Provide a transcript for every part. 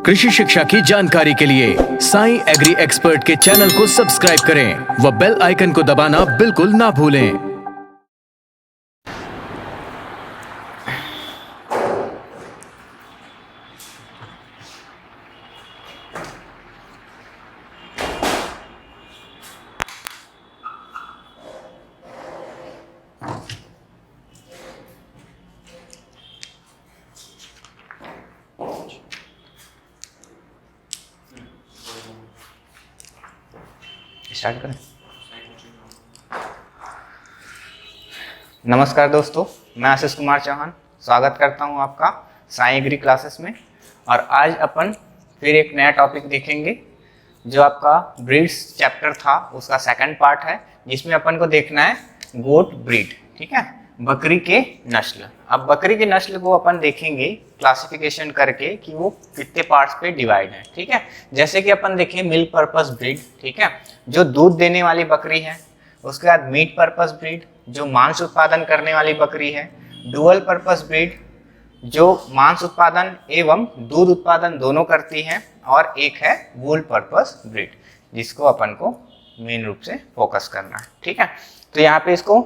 कृषि शिक्षा की जानकारी के लिए साई एग्री एक्सपर्ट के चैनल को सब्सक्राइब करें व बेल आइकन को दबाना बिल्कुल ना भूलें। स्टार्ट करें। नमस्कार दोस्तों, मैं आशीष कुमार चौहान स्वागत करता हूं आपका साई एग्री क्लासेस में। और आज अपन फिर एक नया टॉपिक देखेंगे जो आपका ब्रीड्स चैप्टर था, उसका सेकंड पार्ट है, जिसमें अपन को देखना है गोट ब्रीड। ठीक है, बकरी के नस्ल। अब बकरी की नस्ल को अपन देखेंगे क्लासिफिकेशन करके कि वो कितने पार्ट्स पे डिवाइड है। ठीक है, जैसे कि अपन देखें मिल्क पर्पस ब्रीड, ठीक है, जो दूध देने वाली बकरी है। उसके बाद मीट पर्पस ब्रीड, जो मांस उत्पादन करने वाली बकरी है। डुअल पर्पस ब्रीड, जो मांस उत्पादन एवं दूध उत्पादन दोनों करती है। और एक है वूल पर्पस ब्रीड, जिसको अपन को मेन रूप से फोकस करना है। ठीक है, तो यहाँ पे इसको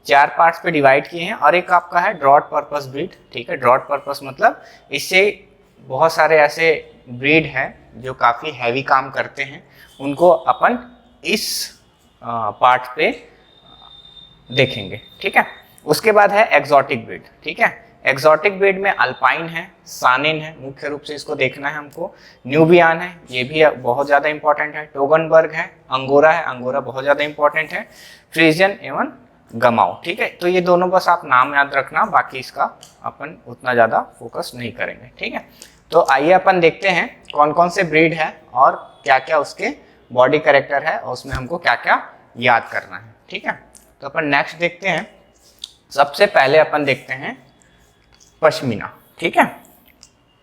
4 पार्ट्स पे डिवाइड किए हैं। और एक आपका है ड्रॉट पर्पस ब्रीड। ठीक है, ड्रॉट पर्पस मतलब इससे बहुत सारे ऐसे ब्रीड है जो काफ़ी हैवी काम करते हैं, उनको अपन इस पार्ट पे देखेंगे। ठीक है, उसके बाद है एग्जॉटिक ब्रीड। ठीक है, एग्जॉटिक ब्रीड में अल्पाइन है, सानिन है, मुख्य रूप से इसको देखना है हमको। न्यूबियान है, ये भी बहुत ज़्यादा इंपॉर्टेंट है। टोगनबर्ग है, अंगोरा है, अंगोरा बहुत ज़्यादा इंपॉर्टेंट है। फ्रीजियन एवं गमाओ। ठीक है, तो ये दोनों बस आप नाम याद रखना, बाकी इसका अपन उतना ज़्यादा फोकस नहीं करेंगे। ठीक है, तो आइए अपन देखते हैं कौन कौन से ब्रीड है और क्या क्या उसके बॉडी कैरेक्टर है और उसमें हमको क्या क्या याद करना है। ठीक है, तो अपन नेक्स्ट देखते हैं। सबसे पहले अपन देखते हैं पश्मीना। ठीक है,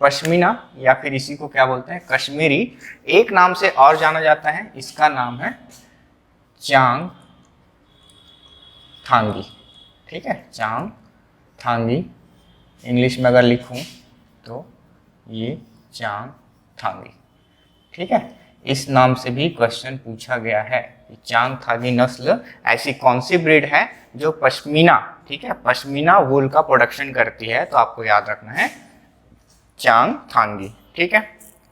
पश्मीना या फिर इसी को क्या बोलते हैं, कश्मीरी, एक नाम से और जाना जाता है, इसका नाम है चांग थांगी। ठीक है, चांग थांगी, इंग्लिश में अगर लिखूं तो ये चांग थांगी। ठीक है, इस नाम से भी क्वेश्चन पूछा गया है कि चांग थांगी नस्ल ऐसी कौन सी ब्रीड है जो पश्मीना, ठीक है, पश्मीना वूल का प्रोडक्शन करती है। तो आपको याद रखना है चांग थांगी। ठीक है,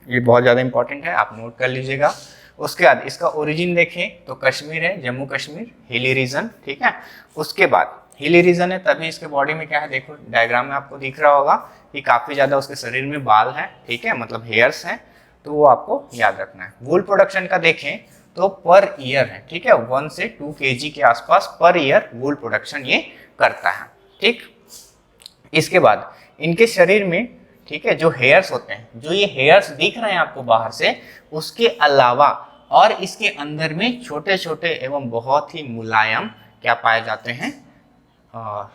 ये बहुत ज़्यादा इंपॉर्टेंट है, आप नोट कर लीजिएगा। उसके बाद इसका ओरिजिन देखें तो कश्मीर है, जम्मू कश्मीर, हिली रीजन। ठीक है, उसके बाद हिली रीजन है तभी इसके बॉडी में क्या है, देखो डायग्राम में आपको दिख रहा होगा कि काफ़ी ज़्यादा उसके शरीर में बाल है। ठीक है, मतलब हेयर्स हैं, तो वो आपको याद रखना है। वूल प्रोडक्शन का देखें तो पर ईयर है। ठीक है, 1 से 2 kg के आसपास पर ईयर वूल प्रोडक्शन ये करता है। ठीक, इसके बाद इनके शरीर में, ठीक है, जो हेयर्स होते हैं, जो ये हेयर्स दिख रहे हैं आपको बाहर से, उसके अलावा और इसके अंदर में छोटे छोटे एवं बहुत ही मुलायम क्या पाए जाते हैं,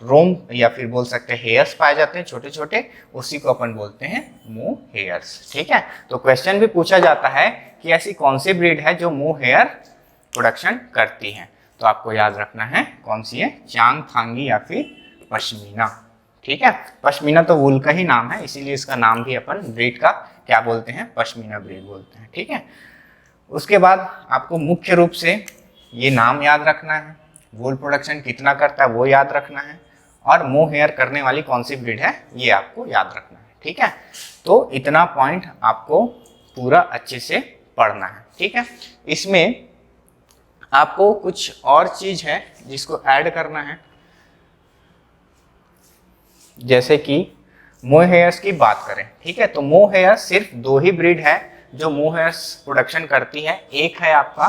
रोम या फिर बोल सकते हैं हेयर्स पाए जाते हैं छोटे छोटे, उसी को अपन बोलते हैं मूव हेयर्स। ठीक है, तो क्वेश्चन भी पूछा जाता है कि ऐसी कौन सी ब्रीड है जो मूव हेयर प्रोडक्शन करती है। तो आपको याद रखना है कौन सी है, चांग थांगी या फिर पश्मीना। ठीक है, पश्मीना तो वूल का ही नाम है, इसीलिए इसका नाम भी अपन ब्रीड का क्या बोलते हैं, पश्मीना ब्रीड बोलते हैं। ठीक है, उसके बाद आपको मुख्य रूप से ये नाम याद रखना है, वूल प्रोडक्शन कितना करता है वो याद रखना है, और मूव हेयर करने वाली कौन सी ब्रीड है ये आपको याद रखना है। ठीक है, तो इतना पॉइंट आपको पूरा अच्छे से पढ़ना है। ठीक है, इसमें आपको कुछ और चीज है जिसको ऐड करना है, जैसे कि मोह हेयर्स की बात करें। ठीक है, तो मोह हेयर सिर्फ 2 ही ब्रीड है जो मोह हेयर्स प्रोडक्शन करती है, एक है आपका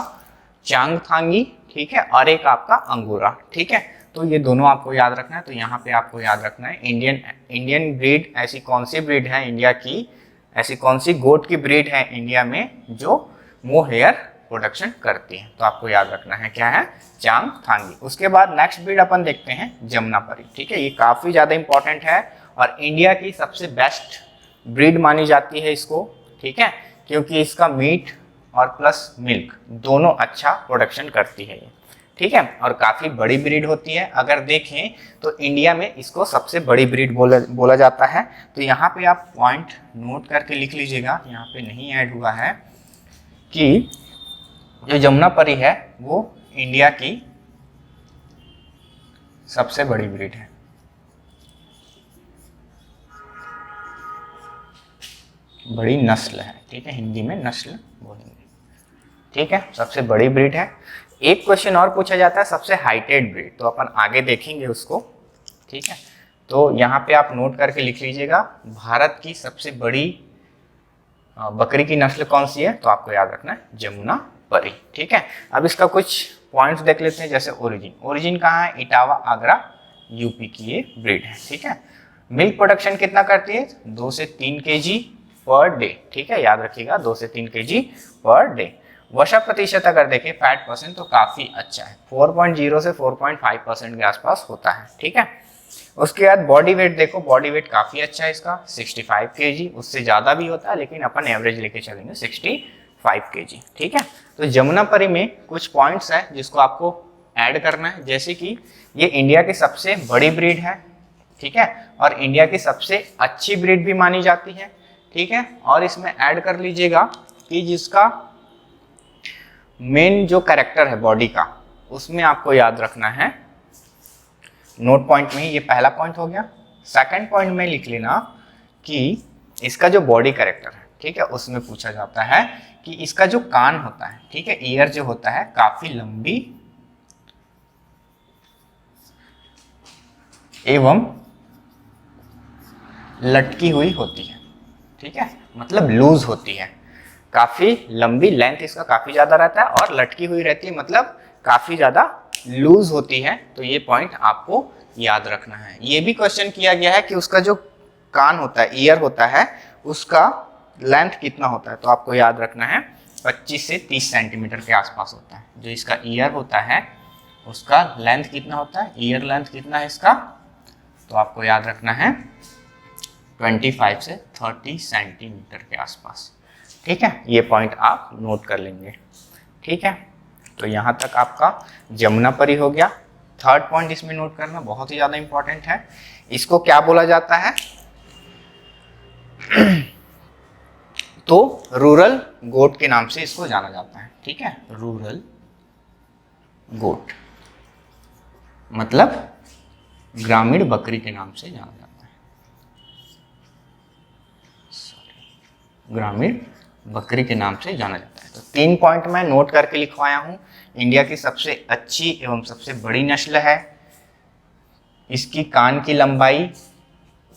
चांग थांगी, ठीक है, और एक आपका अंगोरा। ठीक है, तो ये दोनों आपको याद रखना है। तो यहाँ पे आपको याद रखना है इंडियन ब्रीड, ऐसी कौन सी ब्रीड है इंडिया की, ऐसी कौन सी गोट की ब्रीड है इंडिया में जो मोह हेयर प्रोडक्शन करती है। तो आपको याद रखना है क्या है, चांग थांगी। उसके बाद नेक्स्ट ब्रीड अपन देखते हैं जमुनापरी। ठीक है, ये काफ़ी ज़्यादा इंपॉर्टेंट है और इंडिया की सबसे बेस्ट ब्रीड मानी जाती है इसको। ठीक है, क्योंकि इसका मीट और प्लस मिल्क दोनों अच्छा प्रोडक्शन करती है ये। ठीक है, और काफ़ी बड़ी ब्रीड होती है। अगर देखें तो इंडिया में इसको सबसे बड़ी ब्रीड बोला जाता है। तो यहाँ पे आप पॉइंट नोट करके लिख लीजिएगा, यहाँ पे नहीं ऐड हुआ है कि जो जमुनापरी है वो इंडिया की सबसे बड़ी ब्रीड है। बड़ी नस्ल है, ठीक है, हिंदी में नस्ल बोलेंगे, ठीक है, सबसे बड़ी ब्रीड है। एक क्वेश्चन और पूछा जाता है सबसे हाइटेड ब्रीड, तो अपन आगे देखेंगे उसको, ठीक है। तो यहाँ पे आप नोट करके लिख लीजिएगा, भारत की सबसे बड़ी बकरी की नस्ल कौन सी है, तो आपको याद रखना है जमुनापरी, ठीक है। अब इसका कुछ पॉइंट्स देख लेते हैं, जैसे ओरिजिन कहाँ है, इटावा आगरा यूपी की ये ब्रीड है, ठीक है। मिल्क प्रोडक्शन कितना करती है, 2 से 3 kg पर डे, ठीक है, याद रखिएगा 2 से 3 kg पर डे। वसा प्रतिशत अगर देखें फैट परसेंट तो काफी अच्छा है, 4.0 से 4.5% के आसपास होता है, ठीक है। उसके बाद बॉडी वेट देखो, बॉडी वेट काफी अच्छा है इसका 65 kg, उससे ज्यादा भी होता है लेकिन अपन एवरेज लेके चलेंगे 65 kg, ठीक है। तो जमुनापरी में कुछ पॉइंट्स है जिसको आपको ऐड करना है, जैसे कि ये इंडिया की सबसे बड़ी ब्रीड है, ठीक है, और इंडिया की सबसे अच्छी ब्रीड भी मानी जाती है, ठीक है। और इसमें ऐड कर लीजिएगा कि जिसका मेन जो कैरेक्टर है बॉडी का, उसमें आपको याद रखना है, नोट पॉइंट में ये पहला पॉइंट हो गया। सेकंड पॉइंट में लिख लेना कि इसका जो बॉडी कैरेक्टर है, ठीक है, उसमें पूछा जाता है कि इसका जो कान होता है, ठीक है, ईयर जो होता है काफी लंबी एवं लटकी हुई होती है, ठीक है, मतलब लूज होती है, काफी लंबी, लेंथ इसका काफी ज्यादा रहता है और लटकी हुई रहती है, मतलब काफी ज्यादा लूज होती है। तो ये पॉइंट आपको याद रखना है। ये भी क्वेश्चन किया गया है कि उसका जो कान होता है, ईयर होता है, उसका लेंथ कितना होता है, तो आपको याद रखना है 25 से 30 सेंटीमीटर के आसपास होता है। जो इसका ईयर होता है उसका लेंथ कितना होता है, ईयर लेंथ कितना है इसका, तो आपको याद रखना है 25 से 30 सेंटीमीटर के आसपास, ठीक है। ये पॉइंट आप नोट कर लेंगे, ठीक है। तो यहाँ तक आपका जमुनापरी हो गया। थर्ड पॉइंट इसमें नोट करना बहुत ही ज़्यादा इंपॉर्टेंट है, इसको क्या बोला जाता है, तो रूरल गोट के नाम से इसको जाना जाता है, ठीक है, रूरल गोट मतलब ग्रामीण बकरी के नाम से जाना जाता है, ग्रामीण बकरी के नाम से जाना जाता है। तो 3 पॉइंट मैं नोट करके लिखवाया हूँ। इंडिया की सबसे अच्छी एवं सबसे बड़ी नस्ल है, इसकी कान की लंबाई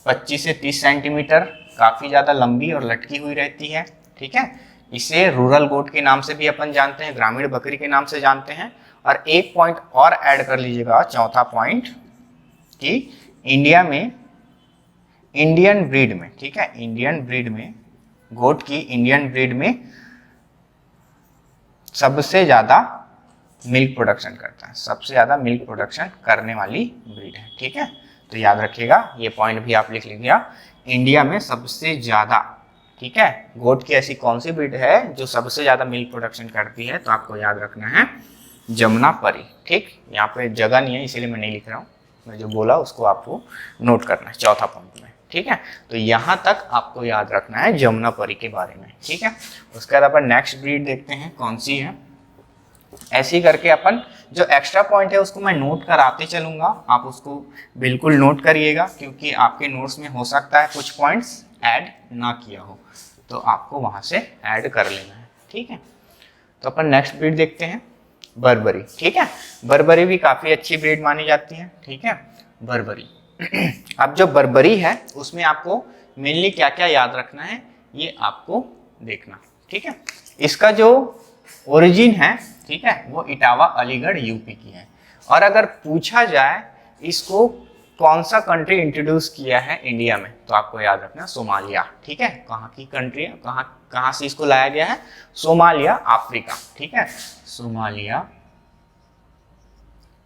25 से 30 सेंटीमीटर, काफ़ी ज़्यादा लंबी और लटकी हुई रहती है, ठीक है। इसे रूरल गोट के नाम से भी अपन जानते हैं, ग्रामीण बकरी के नाम से जानते हैं। और एक पॉइंट और ऐड कर लीजिएगा, चौथा पॉइंट, कि इंडिया में इंडियन ब्रीड में, ठीक है, इंडियन ब्रीड में गोट की इंडियन ब्रीड में सबसे ज़्यादा मिल्क प्रोडक्शन करता है, सबसे ज़्यादा मिल्क प्रोडक्शन करने वाली ब्रीड है, ठीक है। तो याद रखिएगा, ये पॉइंट भी आप लिख लीजिएगा, इंडिया में सबसे ज़्यादा, ठीक है, गोट की ऐसी कौन सी ब्रीड है जो सबसे ज़्यादा मिल्क प्रोडक्शन करती है, तो आपको याद रखना है जमुनापरी, ठीक। यहाँ पे जगह नहीं है इसीलिए मैं नहीं लिख रहा हूँ, मैं जो बोला उसको आपको नोट करना है चौथा पॉइंट में, ठीक है। तो यहाँ तक आपको याद रखना है जमुनापरी के बारे में, ठीक है। उसके बाद अपन नेक्स्ट ब्रीड देखते हैं कौन सी है। ऐसे ही करके अपन जो एक्स्ट्रा पॉइंट है उसको मैं नोट कराते चलूँगा, आप उसको बिल्कुल नोट करिएगा, क्योंकि आपके नोट्स में हो सकता है कुछ पॉइंट्स ऐड ना किया हो, तो आपको वहाँ से ऐड कर लेना है, ठीक है। तो अपन नेक्स्ट ब्रीड देखते हैं, बर्बरी, ठीक है। बर्बरी भी काफ़ी अच्छी ब्रीड मानी जाती है, ठीक है, बर्बरी। अब जो बर्बरी है उसमें आपको मेनली क्या क्या याद रखना है, ये आपको देखना, ठीक है। इसका जो ओरिजिन है, ठीक है, वो इटावा अलीगढ़ यूपी की है। और अगर पूछा जाए इसको कौन सा कंट्री इंट्रोड्यूस किया है इंडिया में, तो आपको याद रखना सोमालिया, ठीक है। कहाँ की कंट्री है, कहाँ से इसको लाया गया है, सोमालिया अफ्रीका, ठीक है, सोमालिया,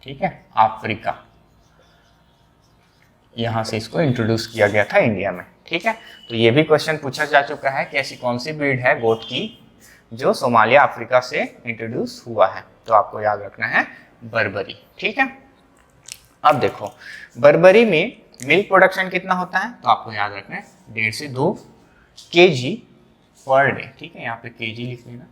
ठीक है, अफ्रीका, यहाँ से इसको इंट्रोड्यूस किया गया था इंडिया में, ठीक है। तो ये भी क्वेश्चन पूछा जा चुका है कि ऐसी कौन सी ब्रीड है गोट की जो सोमालिया अफ्रीका से इंट्रोड्यूस हुआ है, तो आपको याद रखना है बर्बरी। ठीक है, अब देखो बर्बरी में मिल्क प्रोडक्शन कितना होता है, तो आपको याद रखना है 1.5 से 2 kg पर डे। ठीक है, यहाँ पे kg लिख लेना,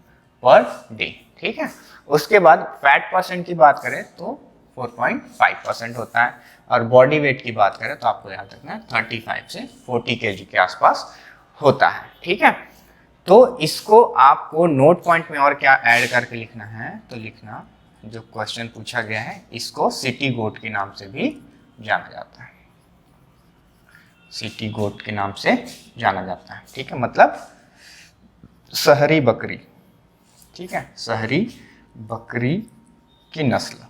पर डे। ठीक है, उसके बाद फैट परसेंट की बात करें तो 4.5% होता है, और बॉडी वेट की बात करें तो आपको याद रखना है 35 से 40 kg के आसपास होता है। ठीक है, तो इसको आपको नोट पॉइंट में और क्या ऐड करके लिखना है, तो लिखना जो क्वेश्चन पूछा गया है इसको सिटी गोट के नाम से भी जाना जाता है, सिटी गोट के नाम से जाना जाता है। ठीक है, मतलब शहरी बकरी। ठीक है, शहरी बकरी की नस्ल।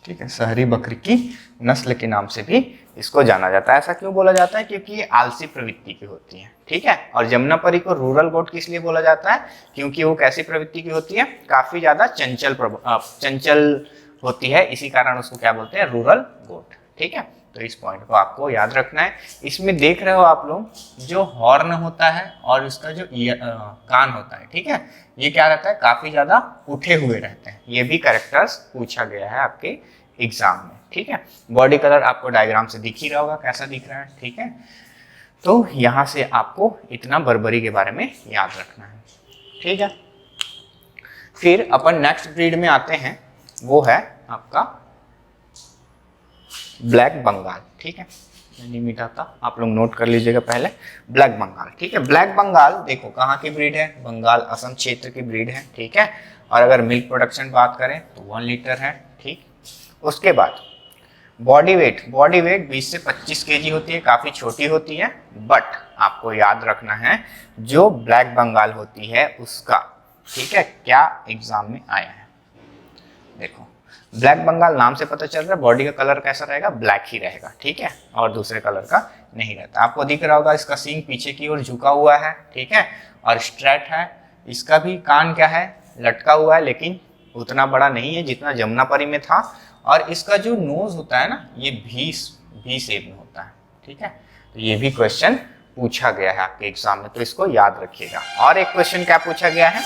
ठीक है, शहरी बकरी की नस्ल के नाम से भी इसको जाना जाता है। ऐसा क्यों बोला जाता है, क्योंकि ये आलसी प्रवृत्ति की होती है। ठीक है, और जमुनापरी को रूरल गोट किस लिए बोला जाता है, क्योंकि वो कैसी प्रवृत्ति की होती है, काफी ज्यादा चंचल होती है, इसी कारण उसको क्या बोलते हैं, रूरल गोट। ठीक है, तो इस पॉइंट को आपको याद रखना है। इसमें देख रहे हो आप लोग जो हॉर्न होता है और इसका जो कान होता है, ठीक है, ये क्या रहता है, काफी ज्यादा उठे हुए रहते हैं। ये भी कैरेक्टर्स पूछा गया है आपके एग्जाम में। ठीक है, बॉडी कलर आपको डायग्राम से दिख ही रहा होगा कैसा दिख रहा है। ठीक है, तो यहाँ से आपको इतना बर्बरी के बारे में याद रखना है। ठीक है, फिर अपन नेक्स्ट ब्रीड में आते हैं, वो है आपका ब्लैक बंगाल। ठीक है, नहीं मीठा था, आप लोग नोट कर लीजिएगा पहले, ब्लैक बंगाल। ठीक है, ब्लैक बंगाल देखो कहाँ की ब्रीड है, बंगाल असम क्षेत्र की ब्रीड है। ठीक है, और अगर मिल्क प्रोडक्शन बात करें तो 1 लीटर है। ठीक, उसके बाद बॉडी वेट 20 से 25 kg होती है, काफी छोटी होती है, बट आपको याद रखना है जो ब्लैक बंगाल होती है उसका, ठीक है, क्या एग्जाम में आया है। देखो ब्लैक बंगाल नाम से पता चल रहा है बॉडी का कलर कैसा रहेगा, ब्लैक ही रहेगा। ठीक है, और दूसरे कलर का नहीं रहता। आपको दिख रहा होगा इसका सींग पीछे की ओर झुका हुआ है। ठीक है, और स्ट्रेट है। इसका भी कान क्या है, लटका हुआ है, लेकिन उतना बड़ा नहीं है जितना जमुनापरी में था। और इसका जो नोज होता है ना, ये भी शेप में होता है। ठीक है, तो ये भी क्वेश्चन पूछा गया है आपके एग्जाम में, तो इसको याद रखिएगा। और एक क्वेश्चन क्या पूछा गया है,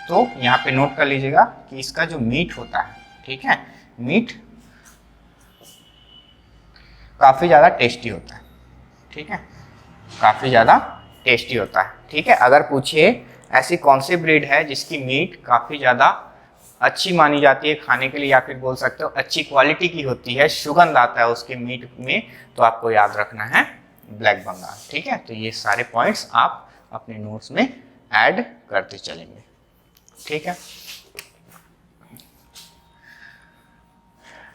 तो यहाँ पे नोट कर लीजिएगा कि इसका जो मीट होता है, ठीक है, मीट काफी ज्यादा टेस्टी होता है। ठीक है, काफी ज्यादा टेस्टी होता है। ठीक है, अगर पूछिए ऐसी कौन सी ब्रीड है जिसकी मीट काफी ज्यादा अच्छी मानी जाती है खाने के लिए, या फिर बोल सकते हो अच्छी क्वालिटी की होती है, सुगंध आता है उसके मीट में, तो आपको याद रखना है ब्लैक बंगाल। ठीक है, तो ये सारे पॉइंट्स आप अपने नोट्स में ऐड करते चलेंगे। ठीक है,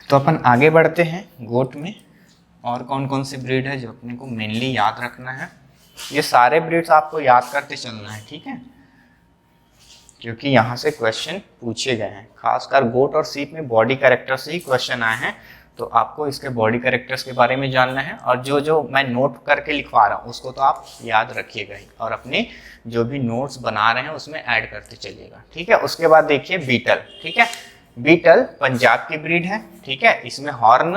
तो अपन आगे बढ़ते हैं गोट में। और कौन कौन सी ब्रीड है जो अपने को मेनली याद रखना है, ये सारे ब्रीड्स आपको याद करते चलना है। ठीक है, क्योंकि यहाँ से क्वेश्चन पूछे गए हैं, खासकर गोट और सीप में बॉडी कैरेक्टर से ही क्वेश्चन आए हैं, तो आपको इसके बॉडी कैरेक्टर्स के बारे में जानना है। और जो जो मैं नोट करके लिखवा रहा हूँ उसको तो आप याद रखिएगा ही, और अपने जो भी नोट्स बना रहे हैं उसमें ऐड करते चलिएगा। ठीक है, उसके बाद देखिए बीटल। ठीक है, बीटल पंजाब की ब्रीड है। ठीक है, इसमें हॉर्न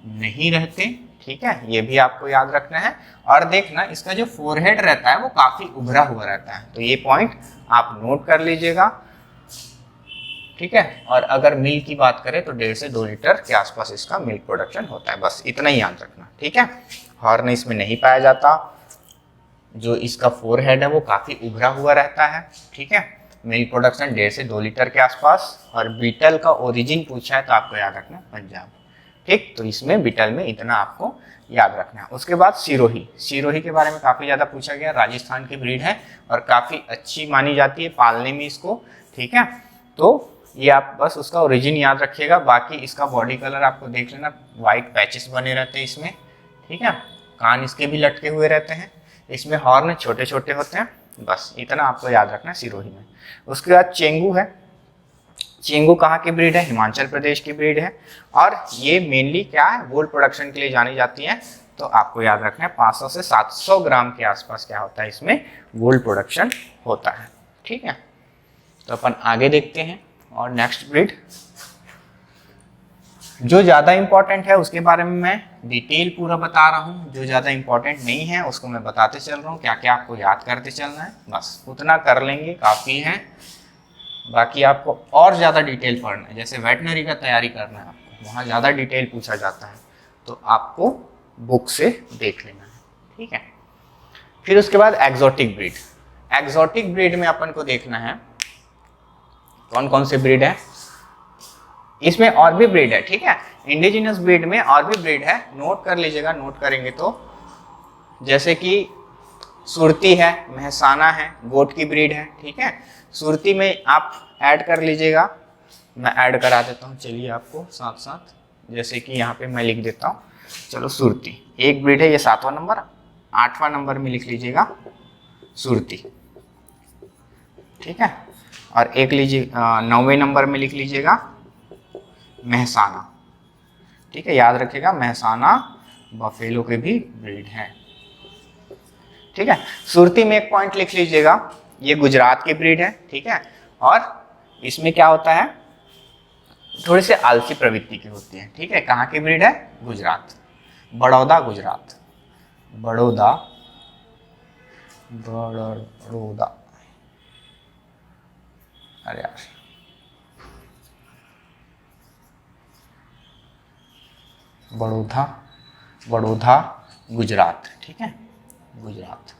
नहीं रहते। ठीक है, ये भी आपको याद रखना है। और देखना इसका जो फोरहेड रहता है वो काफी उभरा हुआ रहता है, तो ये पॉइंट आप नोट कर लीजिएगा। ठीक है, और अगर मिल्क की बात करें तो 1.5 से 2 लीटर के आसपास इसका मिल्क प्रोडक्शन होता है, बस इतना ही याद रखना। ठीक है, हॉर्न इसमें नहीं पाया जाता, जो इसका फोरहेड है वो काफी उभरा हुआ रहता है। ठीक है, मिल्क प्रोडक्शन 1.5 से 2 लीटर के आसपास। और बीटल का ओरिजिन पूछा है तो आपको याद रखना है पंजाब। ठीक, तो इसमें बीटल में इतना आपको याद रखना है। उसके बाद सिरोही, सिरोही के बारे में काफी ज्यादा पूछा गया, राजस्थान की ब्रीड है और काफी अच्छी मानी जाती है पालने में इसको। ठीक है, तो ये आप बस उसका ओरिजिन याद रखिएगा। बाकी इसका बॉडी कलर आपको देख लेना, व्हाइट पैचेस बने रहते हैं इसमें। ठीक है, कान इसके भी लटके हुए रहते हैं, इसमें हॉर्न छोटे छोटे होते हैं, बस इतना आपको याद रखना है सिरोही में। उसके बाद चेंगू है। चेंगू कहाँ की ब्रीड है, हिमाचल प्रदेश की ब्रीड है, और ये मेनली क्या है, वूल प्रोडक्शन के लिए जानी जाती है। तो आपको याद रखना है 500 से 700 ग्राम के आसपास क्या होता है, इसमें वूल प्रोडक्शन होता है। ठीक है, तो अपन आगे देखते हैं। और नेक्स्ट ब्रीड जो ज़्यादा इंपॉर्टेंट है उसके बारे में मैं डिटेल पूरा बता रहा हूँ, जो ज़्यादा इंपॉर्टेंट नहीं है उसको मैं बताते चल रहा हूँ, क्या क्या आपको याद करते चलना है, बस उतना कर लेंगे काफ़ी है। बाकी आपको और ज़्यादा डिटेल पढ़ना है, जैसे वेटनरी का तैयारी करना है आपको, वहाँ ज़्यादा डिटेल पूछा जाता है, तो आपको बुक से देख लेना है, ठीक है। फिर उसके बाद एग्जॉटिक ब्रीड। एग्जॉटिक ब्रीड में अपन को देखना है कौन कौन से ब्रीड है। इसमें और भी ब्रीड है, ठीक है। इंडिजिनस ब्रीड में और भी ब्रीड है, नोट कर लीजिएगा, नोट करेंगे तो जैसे कि सुरती है, मेहसाना है, गोट की ब्रीड है, ठीक है। सुरती में आप ऐड कर लीजिएगा, मैं ऐड करा देता हूँ, चलिए आपको साथ साथ, जैसे कि यहाँ पे मैं लिख देता हूँ। चलो सुरती एक ब्रीड है, ये 7वां नंबर, 8वां नंबर में लिख लीजिएगा सुरती, ठीक है। और एक लीजिए 9वें नंबर में लिख लीजिएगा मेहसाना, ठीक है। याद रखिएगा मेहसाना बफेलो के भी ब्रीड है, ठीक है। सुरती में एक पॉइंट लिख लीजिएगा, ये गुजरात की ब्रीड है, ठीक है। और इसमें क्या होता है, थोड़ी सी आलसी प्रवृत्ति की होती है, ठीक है। कहाँ की ब्रीड है, गुजरात, बड़ौदा गुजरात, बड़ौदा अरे यार बड़ौदा गुजरात, ठीक है। गुजरात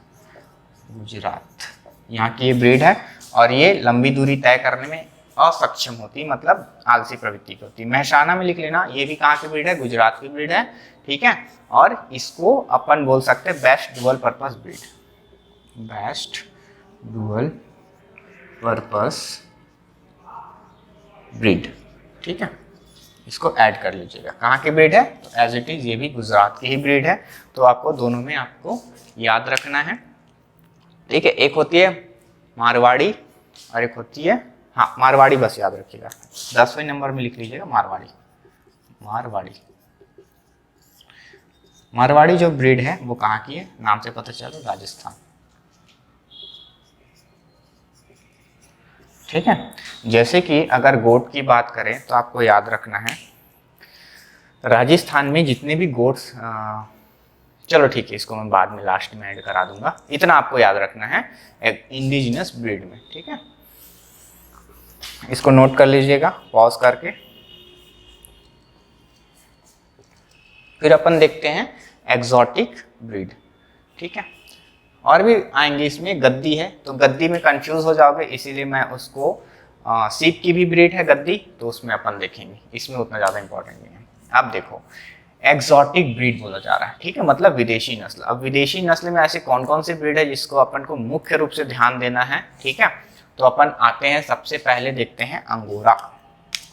यहाँ की ये ब्रीड है, और ये लंबी दूरी तय करने में असक्षम होती, मतलब आलसी प्रवृत्ति की होती। मेहसाना में लिख लेना, ये भी कहाँ की ब्रीड है, गुजरात की ब्रीड है, ठीक है। और इसको अपन बोल सकते हैं best dual purpose breed, best dual purpose breed, ठीक है। इसको ऐड कर लीजिएगा, कहाँ की ब्रीड है, तो एज इट इज ये भी गुजरात की ही ब्रीड है, तो आपको दोनों में आपको याद रखना है, ठीक है। एक होती है मारवाड़ी और एक होती है, हाँ मारवाड़ी बस याद रखिएगा, 10वें नंबर में लिख लीजिएगा मारवाड़ी जो ब्रीड है वो कहाँ की है, नाम से पता चलो राजस्थान, ठीक है। जैसे कि अगर गोट की बात करें तो आपको याद रखना है राजस्थान में जितने भी गोट्स, चलो ठीक है, इसको मैं बाद में लास्ट में ऐड करा दूंगा, इतना आपको याद रखना है एक इंडिजिनस ब्रीड में, ठीक है। इसको नोट कर लीजिएगा पॉज करके। फिर अपन देखते हैं एग्जॉटिक ब्रीड, ठीक है। और भी आएंगे इसमें, गद्दी है, तो गद्दी में कंफ्यूज हो जाओगे, इसीलिए मैं उसको सीप की भी ब्रीड है गद्दी, तो उसमें अपन देखेंगे, इसमें उतना ज़्यादा इंपॉर्टेंट नहीं है। अब देखो एग्जॉटिक ब्रीड बोला जा रहा है, ठीक है, मतलब विदेशी नस्ल। अब विदेशी नस्ल में ऐसे कौन कौन सी ब्रीड है जिसको अपन को मुख्य रूप से ध्यान देना है, ठीक है। तो अपन आते हैं, सबसे पहले देखते हैं अंगोरा,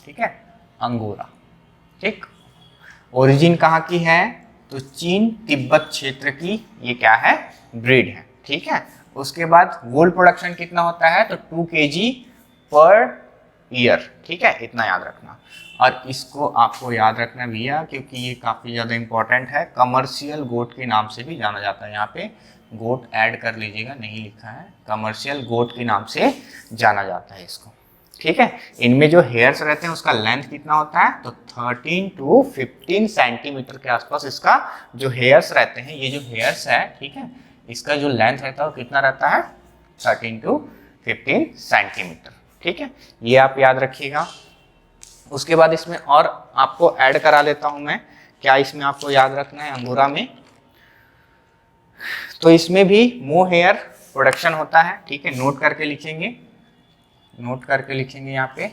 ठीक है, अंगोरा, ठीक। ओरिजिन कहाँ की है, तो चीन तिब्बत क्षेत्र की ये क्या है, ब्रीड है, ठीक है। उसके बाद वूल प्रोडक्शन कितना होता है, तो 2 kg पर ईयर, ठीक है, इतना याद रखना। और इसको आपको याद रखना भैया, क्योंकि ये काफ़ी ज़्यादा इंपॉर्टेंट है, कमर्शियल गोट के नाम से भी जाना जाता है, यहाँ पे गोट ऐड कर लीजिएगा, नहीं लिखा है, कमर्शियल गोट के नाम से जाना जाता है इसको, ठीक है। इनमें जो हेयर्स रहते हैं उसका लेंथ कितना होता है, तो 13 to 15 सेंटीमीटर के आसपास इसका जो हेयर्स रहते हैं, ये जो हेयर्स है, ठीक है, इसका जो लेंथ रहता है वो कितना रहता है, 13 to 15 सेंटीमीटर, ठीक है, ये आप याद रखिएगा। उसके बाद इसमें और आपको ऐड करा देता हूं मैं, क्या इसमें आपको याद रखना है अंगोरा में, तो इसमें भी मोहेयर प्रोडक्शन होता है, ठीक है, नोट करके लिखेंगे, नोट करके लिखेंगे यहाँ पे।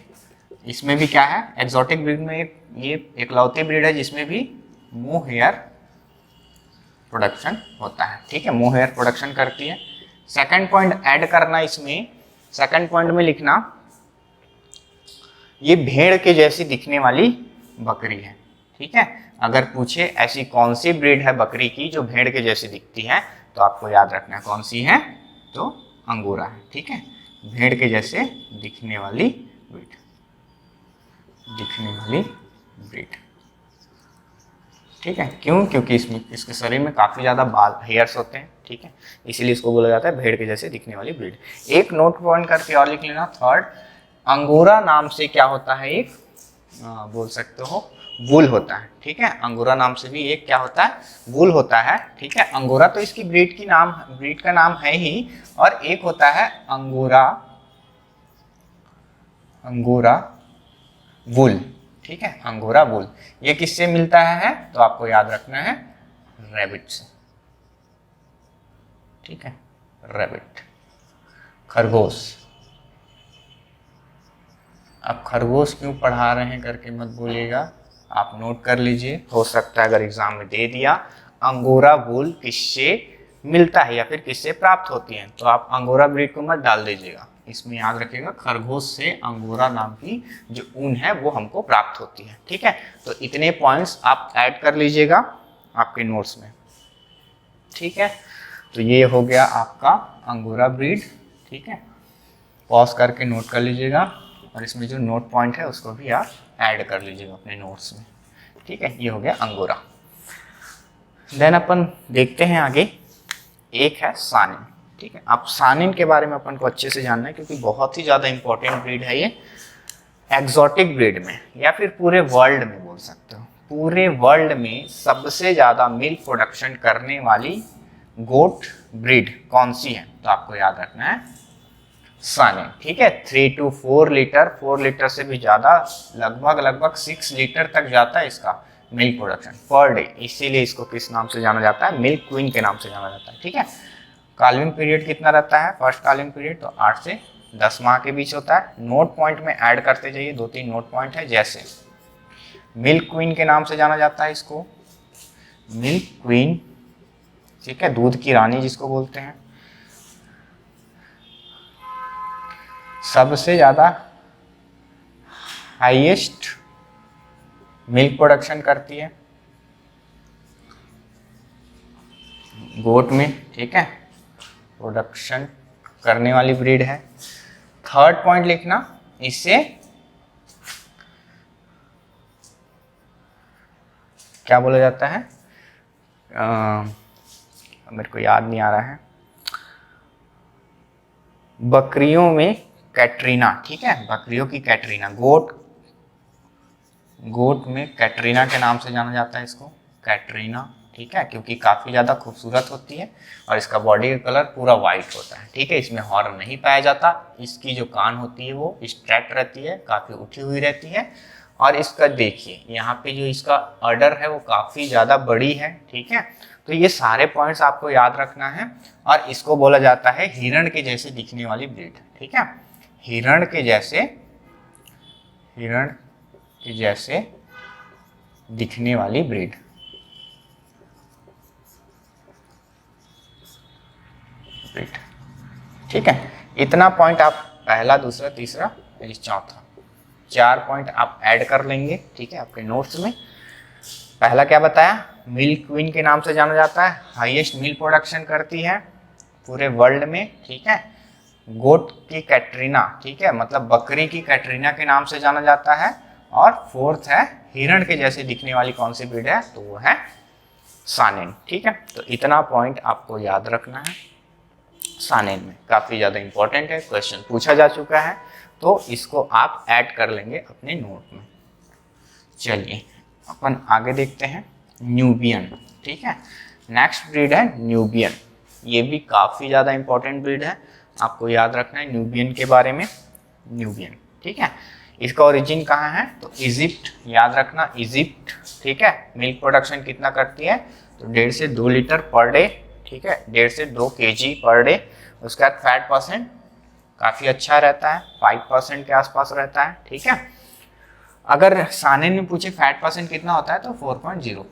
इसमें भी क्या है, एक्सोटिक ब्रीड में ये एकलौती ब्रीड है जिसमें भी मोहेयर प्रोडक्शन होता है, ठीक है, मोहेयर प्रोडक्शन करती है। सेकंड पॉइंट ऐड करना इसमें, सेकंड पॉइंट में लिखना ये भेड़ के जैसी दिखने वाली बकरी है, ठीक है। अगर पूछे ऐसी कौन सी ब्रीड है बकरी की जो भेड़ के जैसी दिखती है, तो आपको याद रखना है कौन सी है, तो अंगोरा है, ठीक है, भेड़ के जैसे दिखने वाली ब्रीड, ठीक है। क्यों, क्योंकि इसमें इसके शरीर में काफ़ी ज़्यादा बाल हेयर्स होते हैं, ठीक है, इसीलिए इसको बोला जाता है भेड़ के जैसे दिखने वाली ब्रीड। एक नोट पॉइंट करके और लिख लेना, थर्ड, अंगोरा नाम से क्या होता है, एक बोल सकते हो वूल होता है, ठीक है, अंगोरा नाम से भी एक क्या होता है, वूल होता है, ठीक है। अंगोरा तो इसकी ब्रीड का नाम है ही, और एक होता है अंगोरा अंगोरा वुल, ठीक है, अंगोरा वुल। ये किससे मिलता है? तो आपको याद रखना है रैबिट से, ठीक है, रैबिट, खरगोश। आप खरगोश क्यों पढ़ा रहे हैं करके मत बोलिएगा, आप नोट कर लीजिए, हो सकता है अगर एग्जाम में दे दिया अंगोरा वूल किससे मिलता है या फिर किससे प्राप्त होती है, तो आप अंगोरा ब्रीड को मत डाल दीजिएगा, इसमें याद रखिएगा खरगोश से अंगोरा नाम की जो ऊन है वो हमको प्राप्त होती है, ठीक है। तो इतने पॉइंट्स आप ऐड कर लीजिएगा आपके नोट्स में, ठीक है। तो ये हो गया आपका अंगोरा ब्रीड, ठीक है। पॉज करके नोट कर लीजिएगा और इसमें जो नोट पॉइंट है उसको भी आप ऐड कर लीजिएगा अपने नोट्स में, ठीक है। ये हो गया अंगोरा। देन अपन देखते हैं आगे, एक है सानिन, ठीक है। अब सानिन के बारे में अपन को अच्छे से जानना है क्योंकि बहुत ही ज़्यादा इंपॉर्टेंट ब्रीड है ये, एक्सोटिक ब्रीड में या फिर पूरे वर्ल्ड में बोल सकते हो, पूरे वर्ल्ड में सबसे ज़्यादा मिल्क प्रोडक्शन करने वाली गोट ब्रीड कौन सी है, तो आपको याद रखना है सानिन, ठीक है। 3 to 4 लीटर, 4 लीटर से भी ज़्यादा, लगभग 6 लीटर तक जाता है इसका मिल्क प्रोडक्शन पर डे, इसीलिए इसको किस नाम से जाना जाता है? मिल्क क्वीन के नाम से जाना जाता है, ठीक है। काल्विंग पीरियड कितना रहता है? फर्स्ट काल्विंग पीरियड तो 8 से 10 माह के बीच होता है। नोट पॉइंट में ऐड करते जाइए, 2-3 नोट पॉइंट है, जैसे मिल्क क्वीन के नाम से जाना जाता है इसको, मिल्क क्वीन, ठीक है, दूध की रानी जिसको बोलते हैं। सबसे ज़्यादा हाईएस्ट मिल्क प्रोडक्शन करती है गोट में, ठीक है, प्रोडक्शन करने वाली ब्रीड है। थर्ड पॉइंट लिखना, इससे क्या बोला जाता है, मेरे को याद नहीं आ रहा है, बकरियों में कैटरीना, ठीक है, बकरियों की कैटरीना, गोट में कैटरीना के नाम से जाना जाता है इसको, कैटरीना, ठीक है, क्योंकि काफ़ी ज़्यादा खूबसूरत होती है और इसका बॉडी का कलर पूरा वाइट होता है, ठीक है। इसमें हॉर्न नहीं पाया जाता, इसकी जो कान होती है वो स्ट्रेट रहती है, काफ़ी उठी हुई रहती है, और इसका देखिए यहाँ पे जो इसका अडर है वो काफ़ी ज़्यादा बड़ी है, ठीक है। तो ये सारे पॉइंट्स आपको याद रखना है और इसको बोला जाता है हिरण के जैसे दिखने वाली ब्रीड, ठीक है, हिरण के जैसे दिखने वाली ब्रीड, ठीक है। इतना पॉइंट आप पहला, दूसरा, तीसरा, चौथा, 4 पॉइंट आप ऐड कर लेंगे, ठीक है, आपके नोट्स में। पहला क्या बताया? मिल्क क्वीन के नाम से जाना जाता है, हाईएस्ट मिल्क प्रोडक्शन करती है पूरे वर्ल्ड में, ठीक है। गोट की कैटरीना, ठीक है, मतलब बकरी की कैटरीना के नाम से जाना जाता है। और फोर्थ है हिरण के जैसे दिखने वाली कौन सी ब्रीड है, तो वो है सानिन, ठीक है। तो इतना पॉइंट आपको याद रखना है, सानिन में काफ़ी ज़्यादा इंपॉर्टेंट है, क्वेश्चन पूछा जा चुका है, तो इसको आप ऐड कर लेंगे अपने नोट में। चलिए अपन आगे देखते हैं, न्यूबियन, ठीक है, नेक्स्ट ब्रीड है न्यूबियन। ये भी काफ़ी ज़्यादा इंपॉर्टेंट ब्रीड है, आपको याद रखना है न्यूबियन के बारे में, न्यूबियन, ठीक है। इसका ओरिजिन कहाँ है? तो इजिप्ट, याद रखना इजिप्ट, ठीक है। मिल्क प्रोडक्शन कितना करती है? तो 1.5 से 2 लीटर पर डे, ठीक है, 1.5 से 2 kg पर डे। उसका फैट परसेंट काफ़ी अच्छा रहता है, 5% के आसपास रहता है, ठीक है। अगर सानिन में पूछे फैट परसेंट कितना होता है तो 4.0,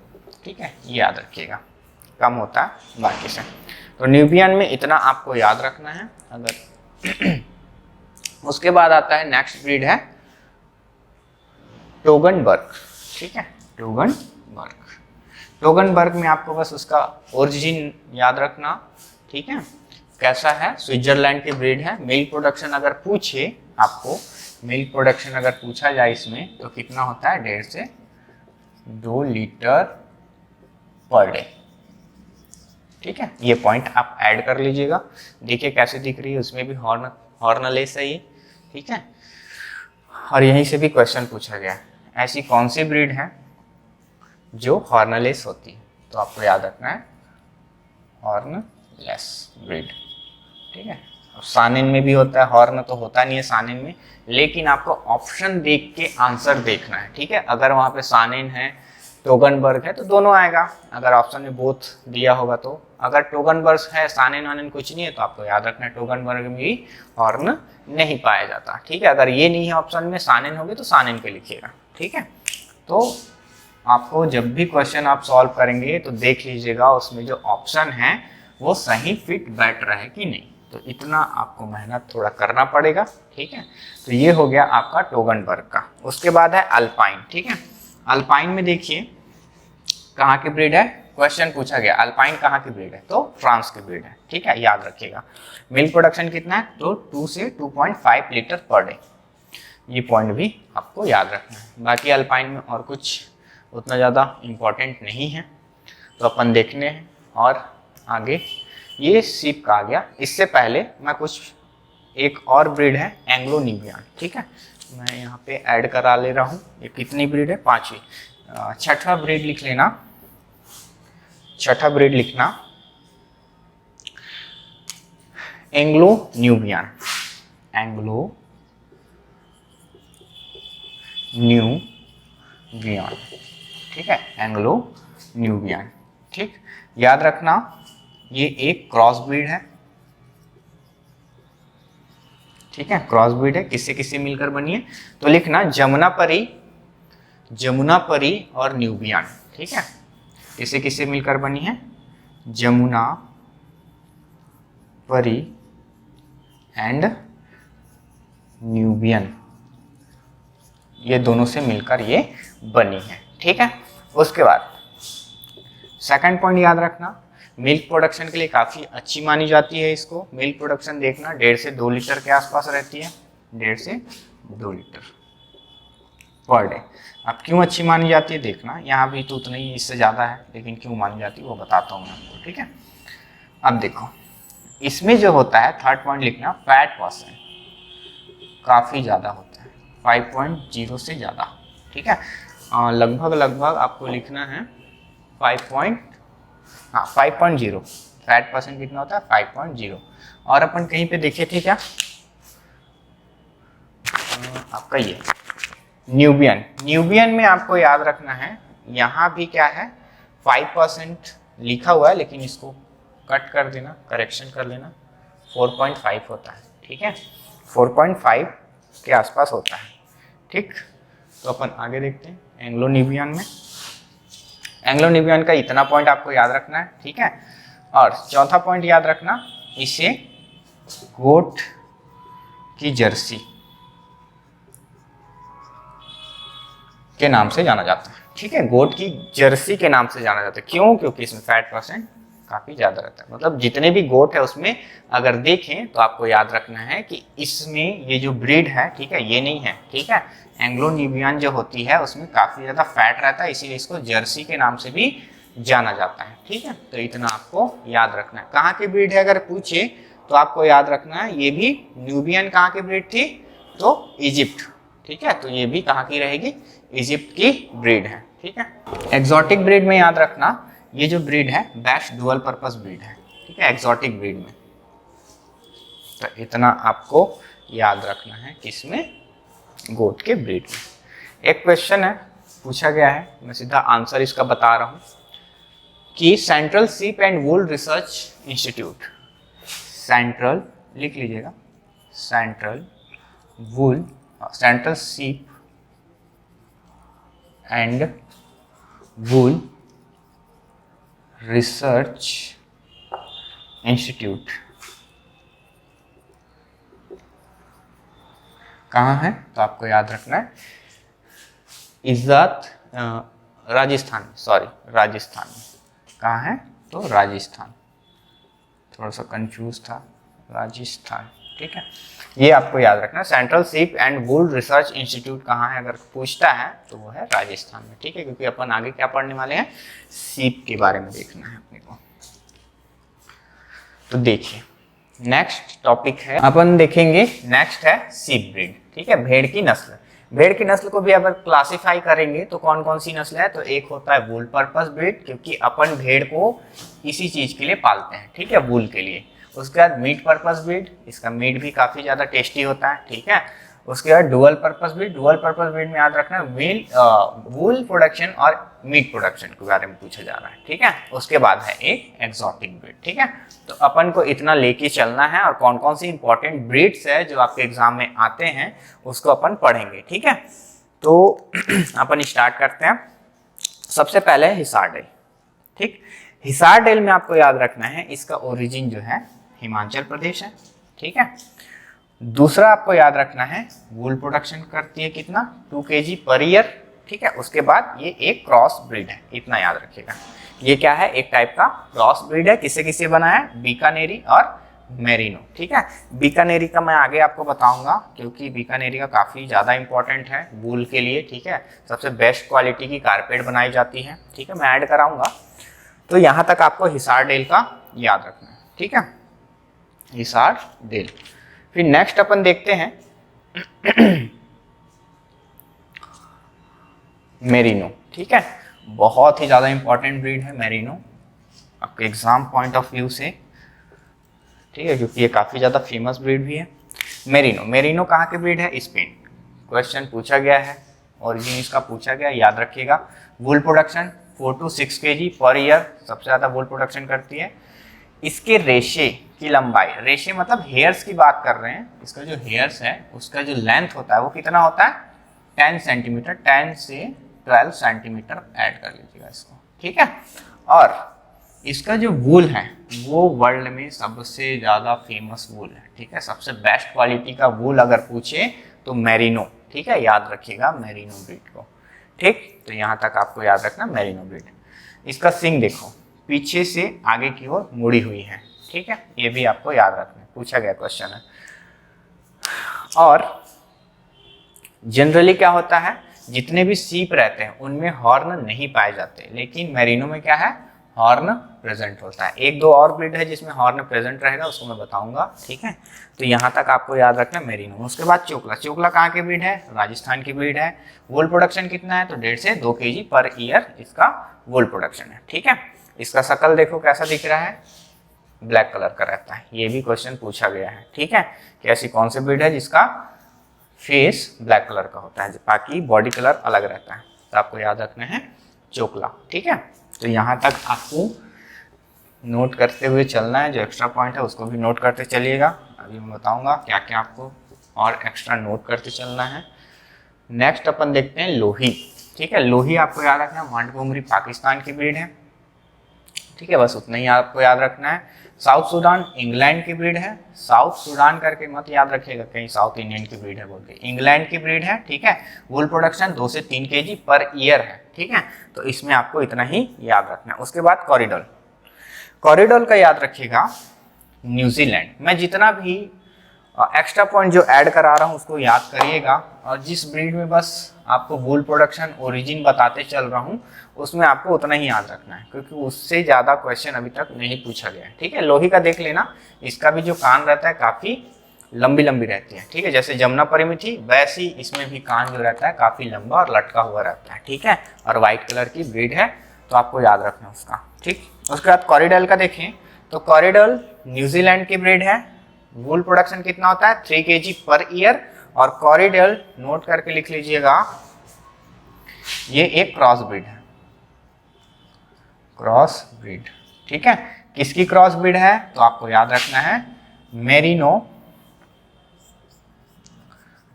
ठीक है, ये याद रखिएगा, कम होता है बाकी से। तो न्यूबियन में इतना आपको याद रखना है। अगर उसके बाद आता है नेक्स्ट ब्रीड है टोगनबर्ग, ठीक है, टोगनबर्ग में आपको बस उसका ओरिजिन याद रखना, ठीक है, कैसा है, स्विट्जरलैंड की ब्रीड है। मिल्क प्रोडक्शन अगर पूछे आपको, मिल्क प्रोडक्शन अगर पूछा जाए इसमें तो कितना होता है? 1.5 से 2 लीटर पर डे, ठीक है। ये पॉइंट आप ऐड कर लीजिएगा। देखिए कैसे दिख रही है, उसमें भी हॉर्नलेस है ये, ठीक है। और यहीं से भी क्वेश्चन पूछा गया, ऐसी कौन सी ब्रीड है जो हॉर्नलेस होती है? तो आपको याद रखना है हॉर्नलेस ब्रीड, ठीक है, सानिन में भी होता है, हॉर्न तो होता नहीं है सानिन में, लेकिन आपको ऑप्शन देख के आंसर देखना है, ठीक है। अगर वहाँ पे सानिन है, टोगनबर्ग है, तो दोनों आएगा, अगर ऑप्शन में बोथ दिया होगा तो। अगर टोगनबर्ग है, सानिन वानिन कुछ नहीं है, तो आपको याद रखना है टोगनबर्ग में भी हॉर्न नहीं पाया जाता, ठीक है। अगर ये नहीं है ऑप्शन में, सानिन होगी तो सानिन पे लिखिएगा, ठीक है। तो आपको जब भी क्वेश्चन आप सॉल्व करेंगे तो देख लीजिएगा उसमें जो ऑप्शन है वो सही फिट बैठ रहा है कि नहीं, तो इतना आपको मेहनत थोड़ा करना पड़ेगा, ठीक है। तो ये हो गया आपका टोगनबर्ग का। उसके बाद है अल्पाइन, ठीक है। अल्पाइन में देखिए कहाँ की ब्रीड है, क्वेश्चन पूछा गया अल्पाइन कहाँ की ब्रीड है, तो फ्रांस की ब्रीड है, ठीक है, याद रखिएगा। मिल्क प्रोडक्शन कितना है, तो 2 से 2.5 लीटर पर डे, ये पॉइंट भी आपको याद रखना है। बाकी अल्पाइन में और कुछ उतना ज़्यादा इम्पोर्टेंट नहीं है, तो अपन देखने हैं और आगे। ये सीप का आ गया। इससे पहले मैं कुछ एक और ब्रीड है एंग्लो नीबियन, ठीक है, मैं यहाँ पे ऐड करा ले रहा हूँ। ये कितनी ब्रीड है, 5वीं। छठा ब्रीड लिख लेना, छठा ब्रीड लिखना एंग्लो न्यूबियन, एंग्लो न्यूबियन, ठीक है, एंग्लो न्यूबियन, ठीक। याद रखना ये एक क्रॉस ब्रीड है, ठीक है, क्रॉस ब्रीड है, किससे किससे मिलकर बनी है, तो लिखना जमुनापरी, जमुनापरी और न्यूबियन, ठीक है, किससे किससे मिलकर बनी है, जमुनापरी एंड न्यूबियन, ये दोनों से मिलकर ये बनी है, ठीक है। उसके बाद सेकंड पॉइंट याद रखना, मिल्क प्रोडक्शन के लिए काफ़ी अच्छी मानी जाती है इसको। मिल्क प्रोडक्शन देखना 1.5 से 2 लीटर के आसपास रहती है, 1.5 से 2 लीटर पर डे। अब क्यों अच्छी मानी जाती है देखना, यहाँ भी तो उतना ही, इससे ज़्यादा है, लेकिन क्यों मानी जाती है वो बताता हूँ मैं आपको, ठीक है। अब देखो इसमें जो होता है, थर्ड पॉइंट लिखना, फैट परसेंट काफ़ी ज़्यादा होता है, 5.0 से ज़्यादा, ठीक है। लगभग लगभग आपको लिखना है 5.0, फैट परसेंट कितना होता है, 5.0। और अपन कहीं पे देखे थे क्या, आपका ये न्यूबियन, न्यूबियन में आपको याद रखना है, यहाँ भी क्या है 5% लिखा हुआ है, लेकिन इसको कट कर देना, करेक्शन कर लेना, 4.5 होता है, ठीक है, 4.5 के आसपास होता है, ठीक। तो अपन आगे देखते हैं एंग्लो न्यूबियन में। एंग्लो न्यूबियन का इतना पॉइंट आपको याद रखना है, ठीक है। और चौथा पॉइंट याद रखना, इसे गोट की जर्सी के नाम से जाना जाता है, ठीक है, गोट की जर्सी के नाम से जाना जाता है। क्यों, क्योंकि इसमें फैट परसेंट काफी ज्यादा रहता है। मतलब जितने भी गोट है उसमें अगर देखें तो आपको याद रखना है कि इसमें ये जो ब्रीड है, ठीक है, ये नहीं है, ठीक है, एंग्लो न्यूबियन जो होती है उसमें काफी ज्यादा फैट रहता है, इसीलिए इसको जर्सी के नाम से भी जाना जाता है, ठीक है। तो इतना आपको याद रखना है। कहाँ की ब्रीड है अगर पूछे तो आपको याद रखना है, ये भी न्यूबियन कहाँ की ब्रीड थी, तो इजिप्ट, ठीक है, तो ये भी कहाँ की रहेगी, इजिप्ट की ब्रीड है, ठीक है। एक्सोटिक ब्रीड में याद रखना, ये जो ब्रीड है बेस्ट डुअल पर्पस ब्रीड है, ठीक है, एक्सोटिक ब्रीड में। तो इतना आपको याद रखना है किसमें, गोट के ब्रीड में। एक क्वेश्चन है पूछा गया है, मैं सीधा आंसर इसका बता रहा हूं कि सेंट्रल सीप and wool research institute, central लिख लीजिएगा, सेंट्रल वूल, सेंट्रल सीप एंड वूल रिसर्च इंस्टीट्यूट कहाँ है, तो आपको याद रखना है इज्जत, राजस्थान, सॉरी राजस्थान में। कहाँ है, तो राजस्थान, थोड़ा सा कंफ्यूज था, राजस्थान, ठीक है। ये आपको याद रखना, सेंट्रल सीप एंड वूल रिसर्च इंस्टीट्यूट कहाँ है अगर पूछता है तो वो है राजस्थान में, ठीक है, क्योंकि अपन आगे क्या पढ़ने वाले हैं, सीप के बारे में देखना है अपने को। तो देखिए नेक्स्ट टॉपिक है, अपन देखेंगे नेक्स्ट है सीप ब्रीड, ठीक है, भेड़ की नस्ल। भेड़ की नस्ल को भी अगर क्लासिफाई करेंगे तो कौन कौन सी नस्ल है, तो एक होता है वूल पर्पस ब्रीड, क्योंकि अपन भेड़ को इसी चीज के लिए पालते हैं, ठीक है, वूल के लिए। उसके बाद मीट पर्पस ब्रीड, इसका मीट भी काफ़ी ज़्यादा टेस्टी होता है, ठीक है। उसके बाद dual purpose breed, dual purpose breed में याद रखना वूल प्रोडक्शन और मीट प्रोडक्शन के बारे में पूछा जा रहा है, ठीक है। उसके बाद है एक एक्सोटिक ब्रीड, ठीक है। तो अपन को इतना लेके चलना है और कौन कौन सी इंपॉर्टेंट ब्रीड्स है जो आपके एग्जाम में आते हैं उसको अपन पढ़ेंगे, ठीक है। तो अपन स्टार्ट करते हैं। सबसे पहले हिसार डेल, ठीक। हिसार डेल में आपको याद रखना है इसका ओरिजिन जो है हिमाचल प्रदेश है, ठीक है। दूसरा आपको याद रखना है वूल प्रोडक्शन करती है कितना 2 kg पर ईयर, ठीक है। उसके बाद ये एक क्रॉस ब्रीड है, इतना याद रखिएगा। ये क्या है, एक टाइप का क्रॉस ब्रीड है। किससे किससे बना है, बीकानेरी और मेरिनो, ठीक है। बीकानेरी का मैं आगे आपको बताऊंगा क्योंकि बीकानेरी का काफ़ी ज़्यादा इंपॉर्टेंट है वूल के लिए, ठीक है। सबसे बेस्ट क्वालिटी की कारपेट बनाई जाती है, ठीक है। मैं ऐड कराऊंगा। तो यहाँ तक आपको हिसार डेल का याद रखना है, ठीक है, हिसार डेल। फिर नेक्स्ट अपन देखते हैं मेरिनो, ठीक है। बहुत ही ज़्यादा इंपॉर्टेंट ब्रीड है मेरिनो आपके एग्जाम पॉइंट ऑफ व्यू से, ठीक है, क्योंकि ये काफ़ी ज़्यादा फेमस ब्रीड भी है। मेरिनो, मेरिनो कहाँ की ब्रीड है, स्पेन। क्वेश्चन पूछा गया है, ओरिजिन इसका पूछा गया, याद रखिएगा। वूल production 4 to 6 kg per year सबसे ज़्यादा वूल प्रोडक्शन करती है। इसके रेशे की लंबाई, रेशे मतलब हेयर्स की बात कर रहे हैं, इसका जो हेयर्स है उसका जो लेंथ होता है वो कितना होता है 10 सेंटीमीटर, 10 से 12 सेंटीमीटर ऐड कर लीजिएगा इसको, ठीक है। और इसका जो वूल है वो वर्ल्ड में सबसे ज़्यादा फेमस वूल है, ठीक है। सबसे बेस्ट क्वालिटी का वूल अगर पूछे तो मेरिनो, ठीक है, याद रखिएगा मेरिनो ब्रीड को, ठीक। तो यहाँ तक आपको याद रखना मेरिनो ब्रीड। इसका सिंग देखो पीछे से आगे की ओर मुड़ी हुई है, ठीक है, ये भी आपको याद रखना है, पूछा गया क्वेश्चन है। और जनरली क्या होता है, जितने भी सीप रहते हैं उनमें हॉर्न नहीं पाए जाते, लेकिन मेरिनो में क्या है, हॉर्न प्रेजेंट होता है। एक दो और ब्रीड है जिसमें हॉर्न प्रेजेंट रहेगा, उसको मैं बताऊंगा, ठीक है। तो यहाँ तक आपको याद रखना मेरिनो। उसके बाद चोकला, चोकला कहाँ की ब्रीड है, राजस्थान की ब्रीड है। वूल प्रोडक्शन कितना है, तो 1.5 से 2 kg पर ईयर इसका वूल प्रोडक्शन है, ठीक है। इसका शकल देखो कैसा दिख रहा है, ब्लैक कलर का रहता है, ये भी क्वेश्चन पूछा गया है, ठीक है, कि ऐसी कौन सी ब्रीड है जिसका फेस ब्लैक कलर का होता है, बाकी बॉडी कलर अलग रहता है। तो आपको याद रखना है चोकला, ठीक है। तो यहाँ तक आपको नोट करते हुए चलना है, जो एक्स्ट्रा पॉइंट है उसको भी नोट करते चलिएगा। अभी मैं बताऊंगा क्या क्या आपको और एक्स्ट्रा नोट करते चलना है। नेक्स्ट अपन देखते हैं लोही, ठीक है। लोही आपको याद रखना है मोंटगोमरी पाकिस्तान की ब्रीड है, ठीक है, बस उतना ही आपको याद रखना है। साउथ सूडान इंग्लैंड की ब्रीड है, साउथ सूडान करके मत याद रखिएगा कहीं साउथ इंडियन की ब्रीड है बोल के, इंग्लैंड की ब्रीड है, ठीक है। वूल प्रोडक्शन 2 से 3 kg पर ईयर है, ठीक है। तो इसमें आपको इतना ही याद रखना है। उसके बाद कॉरिडोल, कॉरिडोल का याद रखिएगा न्यूजीलैंड। मैं जितना भी एक्स्ट्रा पॉइंट जो ऐड करा रहा हूँ उसको याद करिएगा, और जिस ब्रीड में बस आपको वूल प्रोडक्शन ओरिजिन बताते चल रहा हूँ उसमें आपको उतना ही याद रखना है, क्योंकि उससे ज़्यादा क्वेश्चन अभी तक नहीं पूछा गया है, ठीक है। लोही का देख लेना, इसका भी जो कान रहता है काफ़ी लंबी लंबी रहती है, ठीक है। जैसे जमुनापरी में थी वैसे ही इसमें भी कान जो रहता है काफ़ी लंबा और लटका हुआ रहता है, ठीक है। और वाइट कलर की ब्रीड है, तो आपको याद रखना उसका, ठीक। उसके बाद कॉरिडोल का देखें तो कॉरिडोल न्यूजीलैंड की ब्रीड है। वूल प्रोडक्शन कितना होता है 3 kg पर ईयर। और कॉरिडोल नोट करके लिख लीजिएगा, ये एक क्रॉस ब्रीड है, क्रॉस ब्रीड, ठीक है। किसकी क्रॉस ब्रीड है, तो आपको याद रखना है मेरिनो,